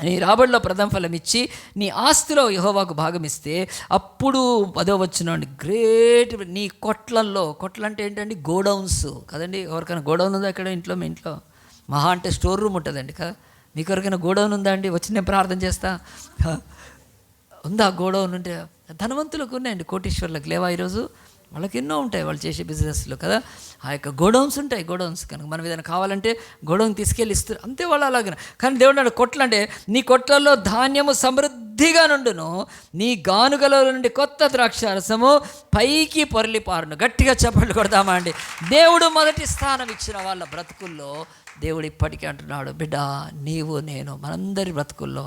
S1: నీ రాబడిలో ప్రథమ ఫలం ఇచ్చి నీ ఆస్తిలో యెహోవాకు భాగం ఇస్తే అప్పుడు 10వ వచనం గ్రేట్. నీ కొట్లల్లో, కొట్లు అంటే ఏంటండి, గోడౌన్స్ కదండి. ఎవరికైనా గోడౌన్ ఉందా ఇక్కడ ఇంట్లో? మీ ఇంట్లో మహా అంటే స్టోర్ రూమ్ ఉంటుందండి కదా. మీకు ఎవరికైనా గోడౌన్ ఉందా అండి? వచ్చి నేను ప్రార్థన చేస్తా. ఉందా గోడౌన్? ఉంటే ధనవంతులకు ఉన్నాయండి, కోటీశ్వర్లకు లేవా ఈరోజు? వాళ్ళకి ఎన్నో ఉంటాయి వాళ్ళు చేసే బిజినెస్లో కదా. ఆ యొక్క గోడౌన్స్ ఉంటాయి. గోడౌన్స్ కనుక మనం ఏదైనా కావాలంటే గోడౌన్ తీసుకెళ్ళి ఇస్తారు, అంతే వాళ్ళు అలాగే. కానీ దేవుడు నాడు కొట్లు అంటే నీ కొట్లలో ధాన్యము సమృద్ధిగా నుండును, నీ గానుగలో నుండి కొత్త ద్రాక్షారసము పైకి పొరలి పారును. గట్టిగా చప్పట్లు కొడదామా అండి. దేవుడు మొదటి స్థానం ఇచ్చిన వాళ్ళ బ్రతుకుల్లో దేవుడు ఇప్పటికీ అంటున్నాడు, బిడ్డ నీవు నేను మనందరి బ్రతుకుల్లో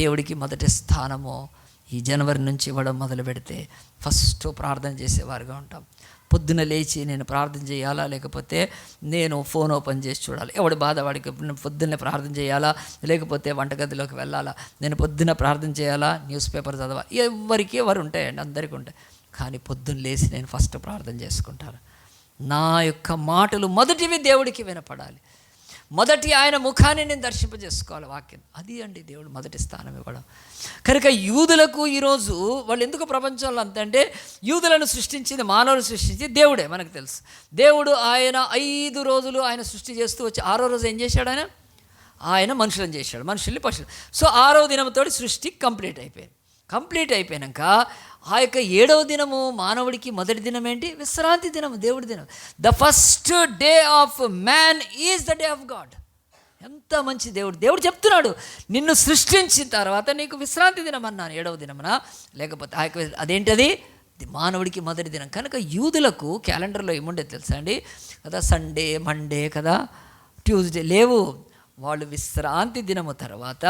S1: దేవుడికి మొదటి స్థానము ఈ జనవరి నుంచి ఇవ్వడం మొదలు పెడితే ఫస్ట్ ప్రార్థన చేసేవారుగా ఉంటాం. పొద్దున లేచి నేను ప్రార్థన చేయాలా, లేకపోతే నేను ఫోన్ ఓపెన్ చేసి చూడాలి, ఎవడి బాధ వాడికి. పొద్దున్నే ప్రార్థన చేయాలా, లేకపోతే వంటగదిలోకి వెళ్ళాలా, నేను పొద్దున్న ప్రార్థన చేయాలా, న్యూస్ పేపర్ చదవాలి. ఎవరు ఉంటాయండి, అందరికీ ఉంటాయి. కానీ పొద్దున్న లేచి నేను ఫస్ట్ ప్రార్థన చేసుకుంటాను. నా యొక్క మాటలు మొదటివి దేవుడికి వినపడాలి, మొదటి ఆయన ముఖాన్ని నేను దర్శింపజేసుకోవాలి, వాక్యం. అది అండి దేవుడు మొదటి స్థానం ఇవ్వడం. కనుక యూదులకు ఈరోజు వాళ్ళు ఎందుకు ప్రపంచంలో అంతంటే, యూదులను సృష్టించింది, మానవులను సృష్టించింది దేవుడే, మనకు తెలుసు. దేవుడు ఆయన 5 రోజులు ఆయన సృష్టి చేస్తూ వచ్చి 6వ రోజు ఏం చేశాడు? ఆయన మనుషులను చేశాడు, మనుషుల్ని పశువులు. సో 6వ దినంతో సృష్టి కంప్లీట్ అయిపోయింది. కంప్లీట్ అయిపోయాక ఆ యొక్క 7వ దినము మానవుడికి మొదటి దినం ఏంటి? విశ్రాంతి దినం, దేవుడి దినం. The first day of man is the day of God. ఎంత మంచి దేవుడు చెప్తున్నాడు, నిన్ను సృష్టించిన తర్వాత నీకు విశ్రాంతి దినం అన్నాను, 7వ దినమున. లేకపోతే ఆ యొక్క అదేంటది, మానవుడికి మొదటి దినం. కనుక యూదులకు క్యాలెండర్లో ఏముండేది తెలుసా అండి కదా, సండే, మండే కదా, ట్యూస్డే లేవు. వాళ్ళు విశ్రాంతి దినము తర్వాత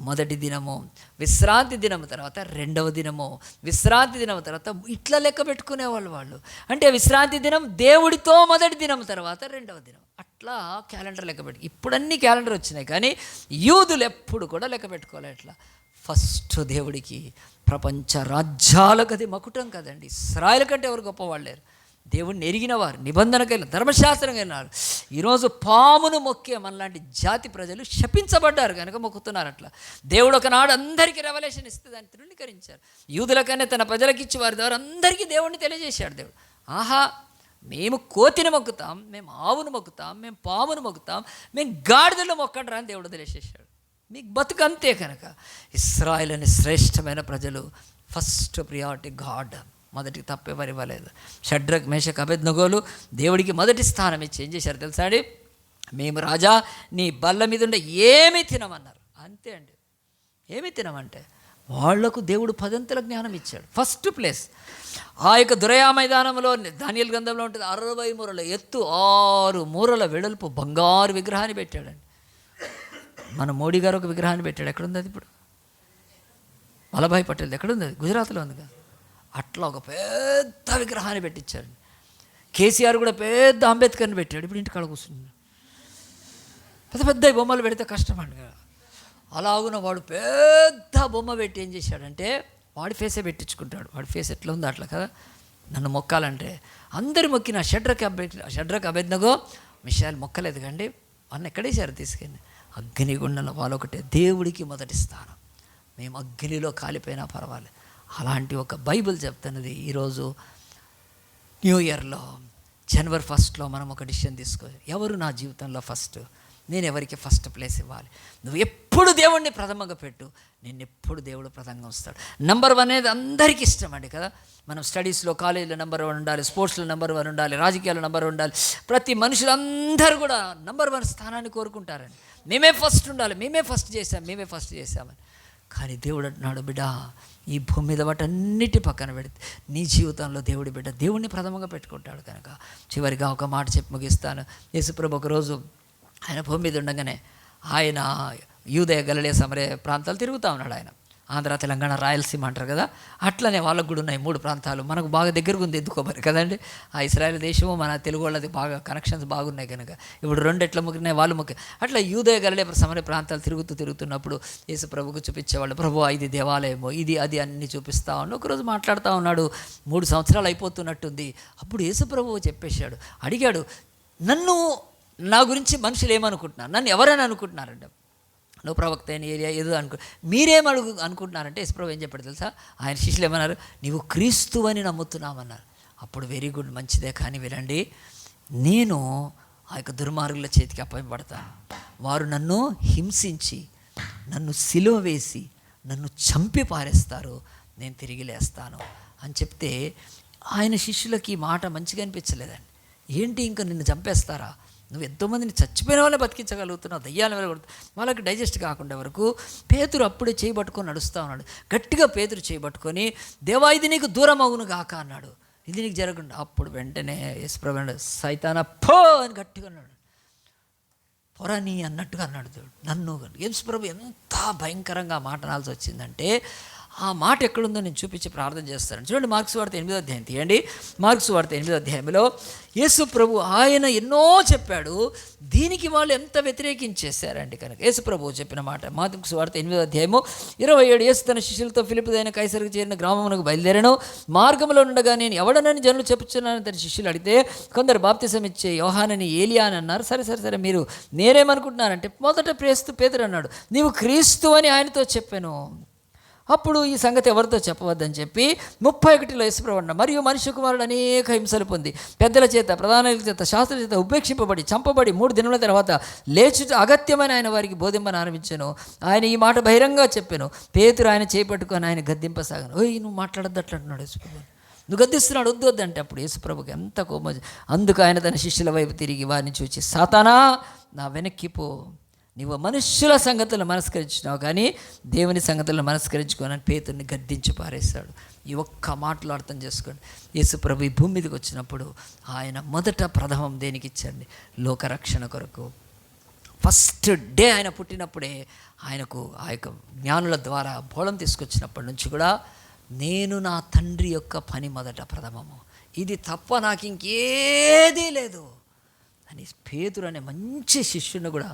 S1: మొదటి దినము, విశ్రాంతి దినము తర్వాత 2వ దినము, విశ్రాంతి దినం తర్వాత ఇట్లా లెక్క పెట్టుకునేవాళ్ళు వాళ్ళు. అంటే విశ్రాంతి దినం దేవుడితో మొదటి దినం తర్వాత 2వ దినం, అట్లా క్యాలెండర్ లెక్క పెట్టుకు. ఇప్పుడు అన్ని క్యాలెండర్ వచ్చినాయి, కానీ యూదులు ఎప్పుడు కూడా లెక్క పెట్టుకోవాలి. ఎట్లా? ఫస్ట్ దేవుడికి ప్రపంచ రాజ్యాలకు అది మకుటం కదండి. ఇశ్రాయేలు కంటే ఎవరు గొప్పవాళ్ళు లేరు. దేవుడిని ఎరిగిన వారు, నిబంధనకైనా ధర్మశాస్త్రంగా. ఈరోజు పామును మొక్కే మనలాంటి జాతి ప్రజలు శపించబడ్డారు కనుక మొక్కుతున్నారు. అట్లా దేవుడు ఒకనాడు అందరికీ రెవల్యూషన్ ఇస్తే దాన్ని తృణీకరించారు. యూదులకనే తన ప్రజలకు ఇచ్చి వారి ద్వారా అందరికీ దేవుడిని తెలియజేశాడు. దేవుడు ఆహా, మేము కోతిని మొక్కుతాం, మేము ఆవును మొక్కుతాం, మేము పామును మొక్కుతాం, మేము గాడిదలు మొక్కండి అని దేవుడు తెలియజేశాడు. మీకు బతుకు అంతే. కనుక ఇశ్రాయేలు అనే శ్రేష్టమైన ప్రజలు ఫస్ట్ ప్రియారిటీ గాడ్. మొదటికి తప్పేవారు ఇవ్వలేదు. షడ్రక్, మేషక్, అబేద్నెగోలు దేవుడికి మొదటి స్థానం ఇచ్చి ఏం చేశారు తెలుసా అండి? మేము రాజా నీ బల్ల మీద ఉండే ఏమీ తినమన్నారు. అంతే అండి, ఏమీ తినమంటే వాళ్లకు దేవుడు 10 జ్ఞానం ఇచ్చాడు. ఫస్ట్ ప్లేస్ ఆ యొక్క దురయా మైదానంలో దానియేలు గ్రంథంలో ఉంటుంది, 60 మూరల ఎత్తు, 6 మూరల వెడల్పు బంగారు విగ్రహాన్ని పెట్టాడండి. మన మోడీ గారు ఒక విగ్రహాన్ని పెట్టాడు. ఎక్కడుంది అది? ఇప్పుడు వల్లభాయ్ పటేల్ ఎక్కడుంది? అది గుజరాత్లో ఉంది కదా. అట్లా ఒక పెద్ద విగ్రహాన్ని పెట్టించాడు. కేసీఆర్ కూడా పెద్ద అంబేద్కర్ని పెట్టాడు. ఇప్పుడు ఇంటికాడ కూర్చున్నాడు. పెద్ద పెద్ద బొమ్మలు పెడితే కష్టం అండి. అలాగున్న వాడు పెద్ద బొమ్మ పెట్టి ఏం చేశాడంటే వాడి ఫేసే పెట్టించుకుంటాడు. వాడి ఫేస్ ఎట్లా ఉందో అట్లా కదా. నన్ను మొక్కాలంటే అందరు మొక్కిన షడ్రక్ అబేద్నగో మిషాయిల్ మొక్కలేదు కండి. అన్న ఎక్కడేసారు తీసుకెళ్ళి అగ్నిగుండంలో. వాళ్ళొకటే దేవుడికి మొదటి స్థానం. మేము అగ్నిలో కాలిపోయినా పర్వాలేదు. అలాంటి ఒక బైబిల్ చెప్తున్నది. ఈరోజు న్యూ ఇయర్లో జనవరి 1 మనం ఒక డిసిషన్ తీసుకోవాలి. ఎవరు నా జీవితంలో ఫస్ట్, నేను ఎవరికి ఫస్ట్ ప్లేస్ ఇవ్వాలి. నువ్వు ఎప్పుడు దేవుడిని ప్రథమంగా పెట్టు, నిన్నెప్పుడు దేవుడు ప్రథమంగా వస్తాడు. నెంబర్ 1 అనేది అందరికీ ఇష్టం అండి కదా. మనం స్టడీస్లో కాలేజీలో నెంబర్ 1 ఉండాలి, స్పోర్ట్స్లో నెంబర్ 1 ఉండాలి, రాజకీయాల్లో నెంబర్ 1 ఉండాలి. ప్రతి మనుషులందరూ కూడా నెంబర్ 1 స్థానాన్ని కోరుకుంటారండి. మేమే ఫస్ట్ ఉండాలి, మేమే ఫస్ట్ చేశామని. కానీ దేవుడు అంటున్నాడు, బిడ్డ ఈ భూమి మీద వాటన్నిటి పక్కన పెడితే నీ జీవితంలో దేవుడి బిడ్డ దేవుడిని ప్రథమంగా పెట్టుకుంటాడు. కనుక చివరిగా ఒక మాట చెప్పి ముగిస్తాను. యేసుప్రభు ఒకరోజు ఆయన భూమి మీద ఉండగానే ఆయన యూదయ గలిలయ సమరయ ప్రాంతాలు తిరుగుతూ ఉన్నాడు. ఆయన ఆంధ్ర, తెలంగాణ, రాయలసీమ అంటారు కదా. అట్లనే వాళ్ళకు కూడా ఉన్నాయి 3 ప్రాంతాలు. మనకు బాగా దగ్గరకు ఉంది ఎందుకో మరి కదండి. ఆ ఇశ్రాయేల్ దేశము మన తెలుగు వాళ్ళది బాగా కనెక్షన్స్ బాగున్నాయి కనుక ఇప్పుడు 2 ఎట్లా మొక్కినాయి వాళ్ళు మొక్కి. అట్లా యూదయ గలిలయ సమరయ ప్రాంతాలు తిరుగుతున్నప్పుడు యేసు ప్రభుకు చూపించేవాళ్ళు. ప్రభు ఇది దేవాలయము, ఇది అది అన్నీ చూపిస్తూ ఉన్నాడు. ఒకరోజు మాట్లాడుతూ ఉన్నాడు. 3 సంవత్సరాలు అయిపోతున్నట్టుంది. అప్పుడు యేసు ప్రభువు చెప్పేశాడు, అడిగాడు, నన్ను నా గురించి మనుషులు ఏమనుకుంటున్నారు, నన్ను ఎవరైనా అనుకుంటున్నారంటే, నువ్వు ప్రవక్త అయిన ఏరియా ఏదో అనుకుంటున్నారంటే యేసుప్రభు ఏం చెప్పాడు తెలుసా? ఆయన శిష్యులు ఏమన్నారు? నీవు క్రీస్తు అని నమ్ముతున్నామన్నారు. అప్పుడు వెరీ గుడ్, మంచిదే. కానీ వినండి, నేను ఆ యొక్క దుర్మార్గుల చేతికి అప్పగింపబడతాను. వారు నన్ను హింసించి, నన్ను సిలువ వేసి, నన్ను చంపి పారేస్తారు, నేను తిరిగి లేస్తాను అని చెప్తే ఆయన శిష్యులకి ఈ మాట మంచిగా అనిపించలేదండి. ఏంటి ఇంకా నిన్ను చంపేస్తారా, నువ్వు ఎంతోమందిని చచ్చిపోయిన వాళ్ళే బతికించగలుగుతున్నావు, దయ్యాల వల్ల వాళ్ళకి డైజెస్ట్ కాకుండా వరకు. పేతురు అప్పుడే చేయబట్టుకొని నడుస్తూ ఉన్నాడు. గట్టిగా పేతురు చేయబట్టుకొని, దేవా ఇది నీకు దూరం అవును గాక అన్నాడు, ఇది నీకు జరగకుండా. అప్పుడు వెంటనే యేసుప్రభు అన్నాడు, సైతానా పో అని గట్టిగా అన్నాడు. పొరని అన్నట్టుగా అన్నాడు దేవుడు నన్ను. యేసుప్రభు ఎంత భయంకరంగా మాట అనాల్సి వచ్చిందంటే, ఆ మాట ఎక్కడుందో నేను చూపించి ప్రార్థన చేస్తాను. చూడండి, మార్క్స్ వార్త 8వ అధ్యాయం తీయండి. మార్క్స్ వార్త 8వ అధ్యాయంలో యేసు ప్రభు ఆయన ఎన్నో చెప్పాడు, దీనికి వాళ్ళు ఎంత వ్యతిరేకించేశారండి. కనుక యేసు ప్రభు చెప్పిన మాట మార్క్స్ వార్త 8వ అధ్యాయము 27. యేసు తన శిష్యులతో ఫిలిప్పదైన కైసరుకు చేరిన గ్రామమునకు బయలుదేరాను. మార్గంలో ఉండగా నేను ఎవడనని జనులు చెప్పుచున్నానని తన శిష్యులు అడిగితే, కొందరు బాప్తిసం ఇచ్చే యోహానని ఏలియా అని అన్నారు. సరే మీరు నేనేమనుకుంటున్నానంటే, మొదట పేతురు అన్నాడు, నీవు క్రీస్తు అని ఆయనతో చెప్పాను. అప్పుడు ఈ సంగతి ఎవరితో చెప్పవద్దని చెప్పి 31లో యేసుప్రభు అన్నాడు, మరియు మనిషి కుమారుడు అనేక హింసలు పొంది పెద్దల చేత, ప్రధానుల చేత, శాస్త్రుల చేత ఉపేక్షింపబడి చంపబడి 3 దినముల తర్వాత లేచుట అగత్యమని ఆయన వారికి బోధింపని ఆరంభించాను. ఆయన ఈ మాట బహిరంగ చెప్పాను. పేతురు ఆయన చేపట్టుకొని ఆయన గద్దింపసాగాను. ఓయ్ నువ్వు మాట్లాడద్దు అట్లా అంటున్నాడు యేసుప్రభు. నువ్వు గద్దిస్తున్నాడు, వద్దు అంటే. అప్పుడు యేసుప్రభుకి ఎంత కోపం. అందుకు ఆయన తన శిష్యుల వైపు తిరిగి వారిని చూచి, సాతానా నా వెనక్కిపో, నీవు మనుష్యుల సంగతులను మనస్కరించినావు కానీ దేవుని సంగతులను మనస్కరించుకోనని పేతుర్ని గద్దించి పారేశాడు. ఈ ఒక్క మాటలు అర్థం చేసుకోండి. యేసుప్రభు ఈ భూమి మీదకి వచ్చినప్పుడు ఆయన మొదట ప్రథమం దేనికి ఇచ్చండి? లోకరక్షణ కొరకు. ఫస్ట్ డే ఆయన పుట్టినప్పుడే ఆయనకు ఆ యొక్క జ్ఞానుల ద్వారా బోళం తీసుకొచ్చినప్పటి నుంచి కూడా, నేను నా తండ్రి యొక్క పని మొదట ప్రథమము, ఇది తప్ప నాకు ఇంకేదీ లేదు అని పేతురు అనే మంచి శిష్యుని కూడా,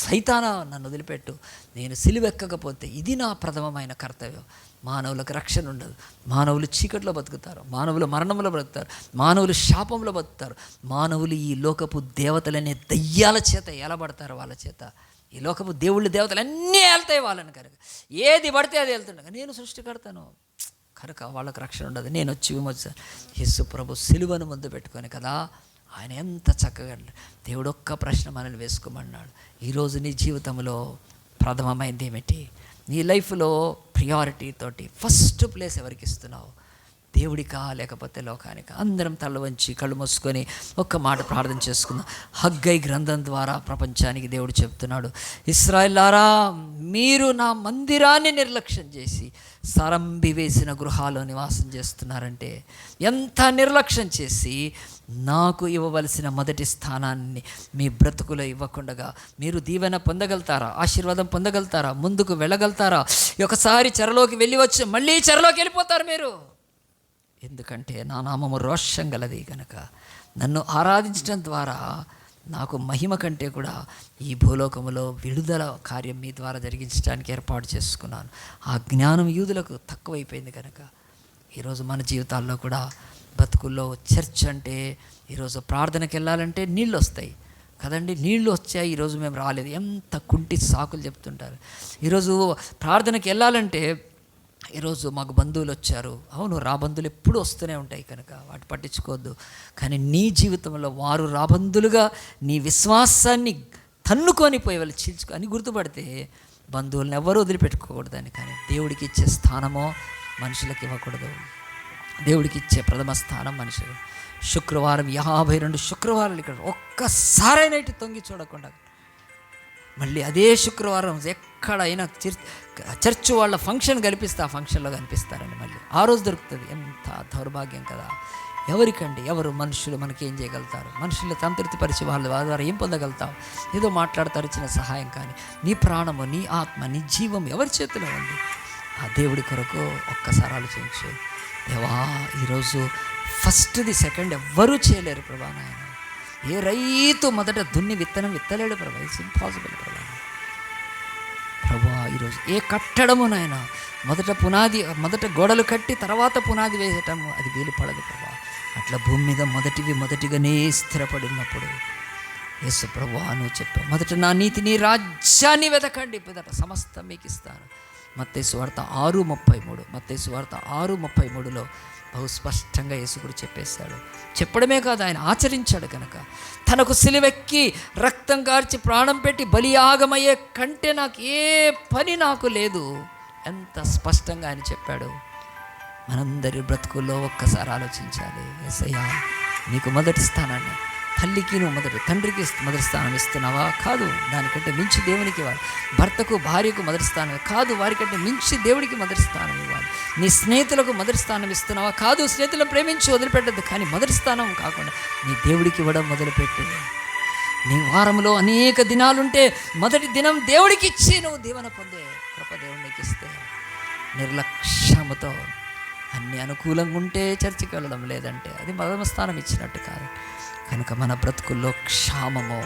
S1: సైతానా నన్ను వదిలిపెట్టు, నేను సిలువెక్కకపోతే ఇది నా ప్రథమమైన కర్తవ్యం. మానవులకు రక్షణ ఉండదు, మానవులు చీకట్లో బతుకుతారు, మానవులు మరణంలో బతుకుతారు, మానవులు శాపంలో బతుకుతారు, మానవులు ఈ లోకపు దేవతలనే దయ్యాల చేత ఏలబడతారు. వాళ్ళ చేత ఈ లోకపు దేవుళ్ళు దేవతలు అన్నీ వెళ్తాయి వాళ్ళని. కనుక ఏది పడితే అది వెళ్తుండగా నేను సృష్టికర్తను కనుక వాళ్ళకు రక్షణ ఉండదు. నేను వచ్చి విమోచాను. యేసు ప్రభు సిలువను ముందు పెట్టుకొని కదా ఆయన ఎంత చక్కగా. దేవుడు ఒక్క ప్రశ్న మనల్ని వేసుకోమన్నాడు, ఈరోజు నీ జీవితంలో ప్రథమమైంది ఏమిటి? నీ లైఫ్లో ప్రియారిటీ తోటి ఫస్ట్ ప్లేస్ ఎవరికి ఇస్తున్నావు? దేవుడికా లేకపోతే లోకానికా? అందరం తల వంచి కళ్ళు మూసుకొని ఒక్క మాట ప్రార్థన చేసుకుందాం. హగ్గై గ్రంథం ద్వారా ప్రపంచానికి దేవుడు చెప్తున్నాడు, ఇశ్రాయేలారా మీరు నా మందిరాన్ని నిర్లక్ష్యం చేసి సరంబి వేసిన గృహాల్లో నివాసం చేస్తున్నారంటే, ఎంత నిర్లక్ష్యం చేసి నాకు ఇవ్వవలసిన మొదటి స్థానాన్ని మీ బ్రతుకులో ఇవ్వకుండా మీరు దీవెన పొందగలుగుతారా? ఆశీర్వాదం పొందగలుగుతారా? ముందుకు వెళ్ళగలుగుతారా? ఒకసారి చెరలోకి వెళ్ళి వచ్చి మళ్ళీ చెరలోకి వెళ్ళిపోతారు మీరు. ఎందుకంటే నా నామము రోషం గలది కనుక నన్ను ఆరాధించడం ద్వారా నాకు మహిమ కంటే కూడా ఈ భూలోకములో విడుదల కార్యం మీ ద్వారా జరిగించడానికి ఏర్పాటు చేసుకున్నాను. ఆ జ్ఞానం యూదులకు తక్కువైపోయింది కనుక ఈరోజు మన జీవితాల్లో కూడా బతుకుల్లో చర్చ్ అంటే, ఈరోజు ప్రార్థనకి వెళ్ళాలంటే నీళ్ళు వస్తాయి కదండి, నీళ్ళు వచ్చాయి, ఈరోజు మేము రాలేదు, ఎంత కుంటి సాకులు చెప్తుంటారు. ఈరోజు ప్రార్థనకి వెళ్ళాలంటే, ఈరోజు మాకు బంధువులు వచ్చారు, అవును రాబంధువులు ఎప్పుడు వస్తూనే ఉంటాయి కనుక వాటి పట్టించుకోవద్దు. కానీ నీ జీవితంలో వారు రాబంధులుగా నీ విశ్వాసాన్ని తన్నుకొని పోయి వాళ్ళు చీల్చుకో అని గుర్తుపడితే బంధువులను ఎవరు వదిలిపెట్టుకోకూడదని. కానీ దేవుడికి ఇచ్చే స్థానమో మనుషులకు ఇవ్వకూడదు. దేవుడికి ఇచ్చే ప్రథమ స్థానం మనుషులు. శుక్రవారం 52 శుక్రవారాలు ఇక్కడ ఒక్కసారైనా ఇటు తొంగి చూడకుండా, మళ్ళీ అదే శుక్రవారం ఎక్కడైనా చర్చ్ వాళ్ళ ఫంక్షన్ కల్పిస్తే ఆ ఫంక్షన్లో కనిపిస్తారండి. మళ్ళీ ఆ రోజు దొరుకుతుంది. ఎంత దౌర్భాగ్యం కదా. ఎవరికండి, ఎవరు మనుషులు మనకేం చేయగలుగుతారు? మనుషులు సంతృప్తిపరిచి వాళ్ళ ద్వారా ఏం పొందగలుగుతాం? ఏదో మాట్లాడతారు చిన్న సహాయం. కానీ నీ ప్రాణము, నీ ఆత్మ, నీ జీవం ఎవరి చేతిలో ఉంది? ఆ దేవుడి కొరకు ఒక్కసారి ఆలోచించు. దేవా, ఈరోజు ఫస్ట్ది సెకండ్ ఎవ్వరూ చేయలేరు ప్రభా. నాయన, ఏ రైతు మొదట దున్ని విత్తనం విత్తలేడు ప్రభా. ఇట్స్ ఇంపాసిబుల్ ప్రభా. ప్రభా, ఈరోజు ఏ కట్టడము నాయన మొదట గోడలు కట్టి తర్వాత పునాది వేయటం అది వీలు పడదు ప్రభా. అట్లా భూమి మీద మొదటిగానే స్థిరపడినప్పుడు యేసు ప్రభువా నువ్వు చెప్పావు, మొదట నా నీతిని రాజ్యాన్ని వెతకండి, పిదట సమస్తం మీకు ఇస్తాను. మత్తయి సువార్త 6:33, మత్తయి సువార్త 6:33లో బహు స్పష్టంగా యేసుకుడు చెప్పేశాడు. చెప్పడమే కాదు, ఆయన ఆచరించాడు కనుక. తనకు సిలువెక్కి రక్తం కార్చి ప్రాణం పెట్టి బలియాగమయ్యే కంటే నాకు ఏ పని నాకు లేదు, ఎంత స్పష్టంగా ఆయన చెప్పాడు. మనందరి బ్రతుకుల్లో ఒక్కసారి ఆలోచించాలి. యేసయ్యా, నీకు మొదటి స్థానాన్ని, తల్లికి నువ్వు తండ్రికి మొదటి స్థానం ఇస్తున్నావా? కాదు, దానికంటే మించి దేవునికి ఇవ్వాలి. భర్తకు భార్యకు మొదటి స్థానం కాదు, వారికంటే మించి దేవుడికి మొదటి స్థానం ఇవ్వాలి. నీ స్నేహితులకు మొదటి స్థానం ఇస్తున్నావా? కాదు, స్నేహితులను ప్రేమించి వదిలిపెట్టద్దు. కానీ మొదటి స్థానం కాకుండా నీ దేవుడికి ఇవ్వడం మొదలుపెట్టు. నీ వారంలో అనేక దినాలుంటే మొదటి దినం దేవుడికి ఇచ్చి నువ్వు దీవెన పొందే కృప దేవుడికి ఇస్తే, నిర్లక్ష్యముతో అన్ని అనుకూలంగా ఉంటే చర్చికి వెళ్ళడం, లేదంటే అది మొదటి స్థానం ఇచ్చినట్టు కాదు. కనుక మన బ్రతుకుల్లో క్షామము,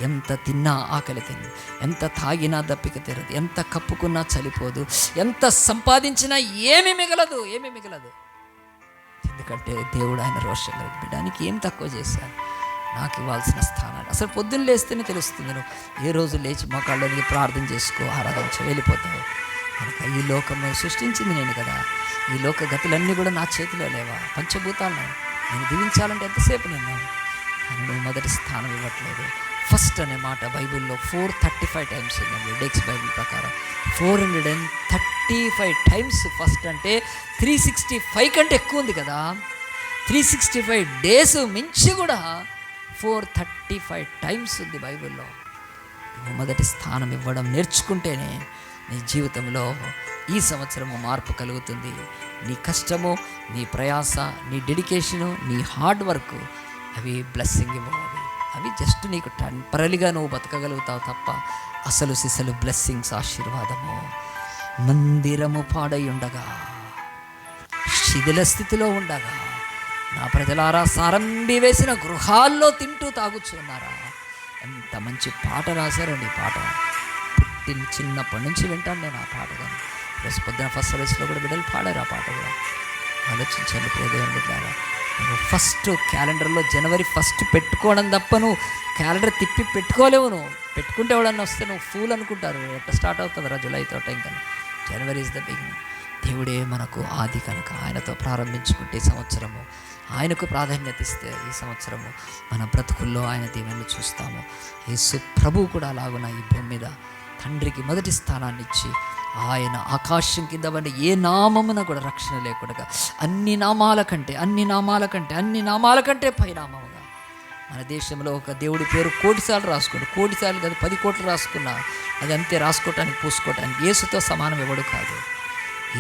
S1: ఎంత తిన్నా ఆకలి తిని, ఎంత తాగినా దప్పిక తీరదు, ఎంత కప్పుకున్నా చలిపోదు, ఎంత సంపాదించినా ఏమీ మిగలదు. ఎందుకంటే దేవుడు ఆయన రోషం బిడ్డానికి ఏం తక్కువ చేశాను, నాకు ఇవ్వాల్సిన స్థానాన్ని. అసలు పొద్దున్న లేస్తేనే తెలుస్తుంది. నువ్వు ఏ రోజు లేచి మోకాళ్ళని ప్రార్థన చేసుకో, ఆరాధించ వెళ్ళిపోతావు. కనుక ఈ లోకము సృష్టించింది నేను కదా, ఈ లోక గతులన్నీ కూడా నా చేతిలో లేవా? పంచభూతాలను నేను దీవించాలంటే ఎంతసేపు నేను, కానీ నువ్వు మొదటి స్థానం ఇవ్వట్లేదు. ఫస్ట్ అనే మాట బైబిల్లో 435 టైమ్స్ ఉందండి. డెక్స్ బైబిల్ ప్రకారం 435 టైమ్స్ ఫస్ట్ అంటే 365 కంటే ఎక్కువ ఉంది కదా. 365 డేస్ మించి కూడా 435 టైమ్స్ ఉంది బైబిల్లో. నువ్వు మొదటి స్థానం ఇవ్వడం నేర్చుకుంటేనే నీ జీవితంలో ఈ సంవత్సరము మార్పు కలుగుతుంది. నీ కష్టము, నీ ప్రయాస, నీ డెడికేషను, నీ హార్డ్ వర్క్ అవి బ్లెస్సింగ్ ఇవ్వవు. అవి జస్ట్ నీకు టెంపరరీగా నువ్వు బతకగలుగుతావు తప్ప అసలు సిసలు బ్లెస్సింగ్స్, ఆశీర్వాదము. మందిరము పాడై ఉండగా, శిథిల స్థితిలో ఉండగా, నా ప్రజలారా సారంబి వేసిన గృహాల్లో తింటూ తాగుచున్నారా. ఎంత మంచి పాట రాశారండి. ఈ పాట చిన్నప్పటి నుంచి వింటాను నేను ఆ పాట. కానీ రోజు పొద్దున ఫస్ట్ సర్వీస్లో కూడా బిడ్డలు పాడారు ఆ పాట కూడా. ఆలోచించండి ప్రియదేవుని బిడ్డలారా, నువ్వు ఫస్ట్ క్యాలెండర్లో జనవరి 1 పెట్టుకోవడం తప్ప నువ్వు క్యాలెండర్ తిప్పి పెట్టుకోలేవు. నువ్వు పెట్టుకుంటే ఎవడన్నా వస్తే నువ్వు ఫూల్ అనుకుంటారు. ఎట్లా స్టార్ట్ అవుతుంది రా జూలైతో ఇంకా. జనవరి ఈజ్ ద బిగినింగ్. దేవుడే మనకు ఆది కనుక ఆయనతో ప్రారంభించుకుంటే ఈ సంవత్సరము, ఆయనకు ప్రాధాన్యత ఇస్తే ఈ సంవత్సరము మన బ్రతుకుల్లో ఆయన దీవెనలు చూస్తాము. యేసు ప్రభువు కూడా అలాగున ఈ భూమి మీద తండ్రికి మొదటి స్థానాన్ని ఇచ్చి, ఆయన ఆకాశం కింద పడి ఏ నామమున కూడా రక్షణ లేకుండా అన్ని నామాల కంటే పైనామముగా మన దేశంలో ఒక దేవుడి పేరు 1 కోటి సార్లు రాసుకోండి. 1 కోటి సార్లు కాదు, 10 కోట్లు రాసుకున్నా అది అంతే. రాసుకోవటానికి పూసుకోవటానికి యేసుతో సమానం ఎవడు కాదు.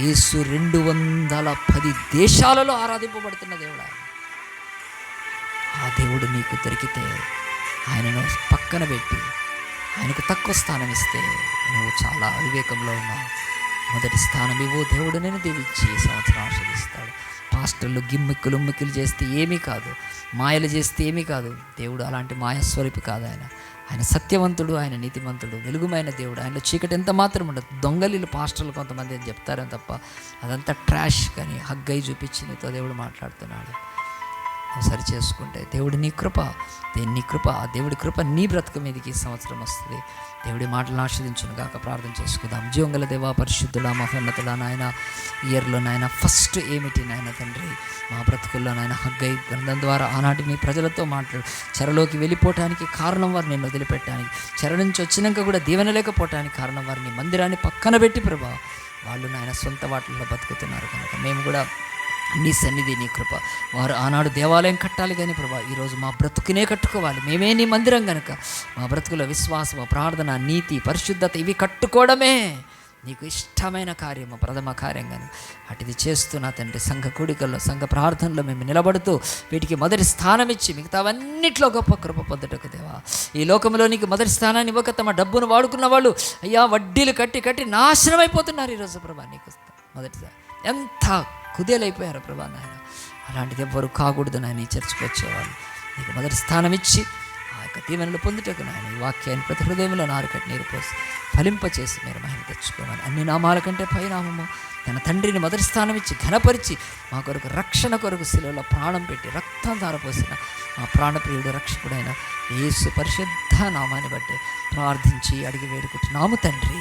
S1: యేసు 210 దేశాలలో ఆరాధింపబడుతున్న దేవుడు. ఆ దేవుడు నీకు దొరికితే ఆయనను పక్కన పెట్టి ఆయనకు తక్కువ స్థానం ఇస్తే నువ్వు చాలా అవివేకంలో ఉన్నావు. మొదటి స్థానం ఇవ్వు, దేవుడు నేను దీవించి ఈ సంవత్సరం ఆశీర్వదిస్తాడు. పాస్టర్లు గిమ్మిక్కులు ఉమ్మిక్కులు చేస్తే ఏమీ కాదు, మాయలు చేస్తే ఏమీ కాదు. దేవుడు అలాంటి మాయస్వరూపి కాదు. ఆయన సత్యవంతుడు, ఆయన నీతిమంతుడు, వెలుగుమైన దేవుడు. ఆయనలో చీకటి ఎంత మాత్రం ఉండదు. దొంగలీలు పాస్టర్లు కొంతమంది అని చెప్తారని తప్ప అదంతా ట్రాష్. కానీ హగ్గై చూపించి నీతో దేవుడు మాట్లాడుతున్నాడు. సరి చేసుకుంటే దేవుడు నీ కృప, దేవుడి కృప నీ బ్రతుకు మీదకి ఈ సంవత్సరం వస్తుంది. దేవుడి మాటలను ఆస్వాదించును గాక. ప్రార్థన చేసుకుందాం. జీవంగల దేవా, పరిశుద్ధుడా, మహోన్నతుడా, నాయన ఇయర్లో నాయన ఫస్ట్ ఏమిటి నాయన తండ్రి, మా బ్రతుకుల్లో నాయన హగ్గై గ్రంథం ద్వారా ఆనాటి మీ ప్రజలతో మాట్లాడు. చెరలోకి వెళ్ళిపోవటానికి కారణం వారు నిన్ను వదిలిపెట్టడానికి, చెర నుంచి వచ్చినాక కూడా దీవెన లేకపోవటానికి కారణం వారిని మందిరాన్ని పక్కన పెట్టి ప్రభా వాళ్ళు నాయన సొంత వాటిల్లో బతుకుతున్నారు. కనుక మేము కూడా నీ సన్నిధి, నీ కృప, వారు ఆనాడు దేవాలయం కట్టాలి కానీ ప్రభా ఈరోజు మా బ్రతుకునే కట్టుకోవాలి. మేమే నీ మందిరం కనుక మా బ్రతుకుల విశ్వాసం, ప్రార్థన, నీతి, పరిశుద్ధత ఇవి కట్టుకోవడమే నీకు ఇష్టమైన కార్యము, ప్రథమ కార్యం. కానీ అటుది చేస్తున్నా తండ్రి, సంఘ కూడికల్లో, సంఘ ప్రార్థనలో మేము నిలబడుతూ వీటికి మొదటి స్థానం ఇచ్చి మిగతావన్నిట్లో గొప్ప కృప పొందుటకు దేవా. ఈ లోకంలో నీకు మొదటి స్థానాన్ని ఇవ్వక తమ డబ్బును వాడుకున్న వాళ్ళు అయ్యా వడ్డీలు కట్టి నాశనం అయిపోతున్నారు ఈరోజు ప్రభా. నీకు మొదటిసారి ఎంత కుదేలైపోయారు ప్రభా నాయన. అలాంటిది ఎవ్వరు కాకూడదు నాయన. ఈ చర్చకు వచ్చేవాళ్ళు నీకు మొదటి స్థానం ఇచ్చి ఆ యొక్క దీవెనలు పొందుటకు నాయన ఈ వాక్యాన్ని ప్రతి హృదయంలో నారుకట్టి నీరు పోసి ఫలింపచేసి మీరు మహిమ తెచ్చుకోవాలి. అన్ని నామాల కంటే పైనామము తన తండ్రిని మొదటి స్థానం ఇచ్చి ఘనపరిచి మా కొరకు రక్షణ కొరకు శిలువలో ప్రాణం పెట్టి రక్తం ధారపోసిన మా ప్రాణప్రియుడు రక్షకుడైన యేసు పరిశుద్ధ నామాన్ని బట్టి ప్రార్థించి అడిగి వేడుకుంటున్నాము తండ్రి.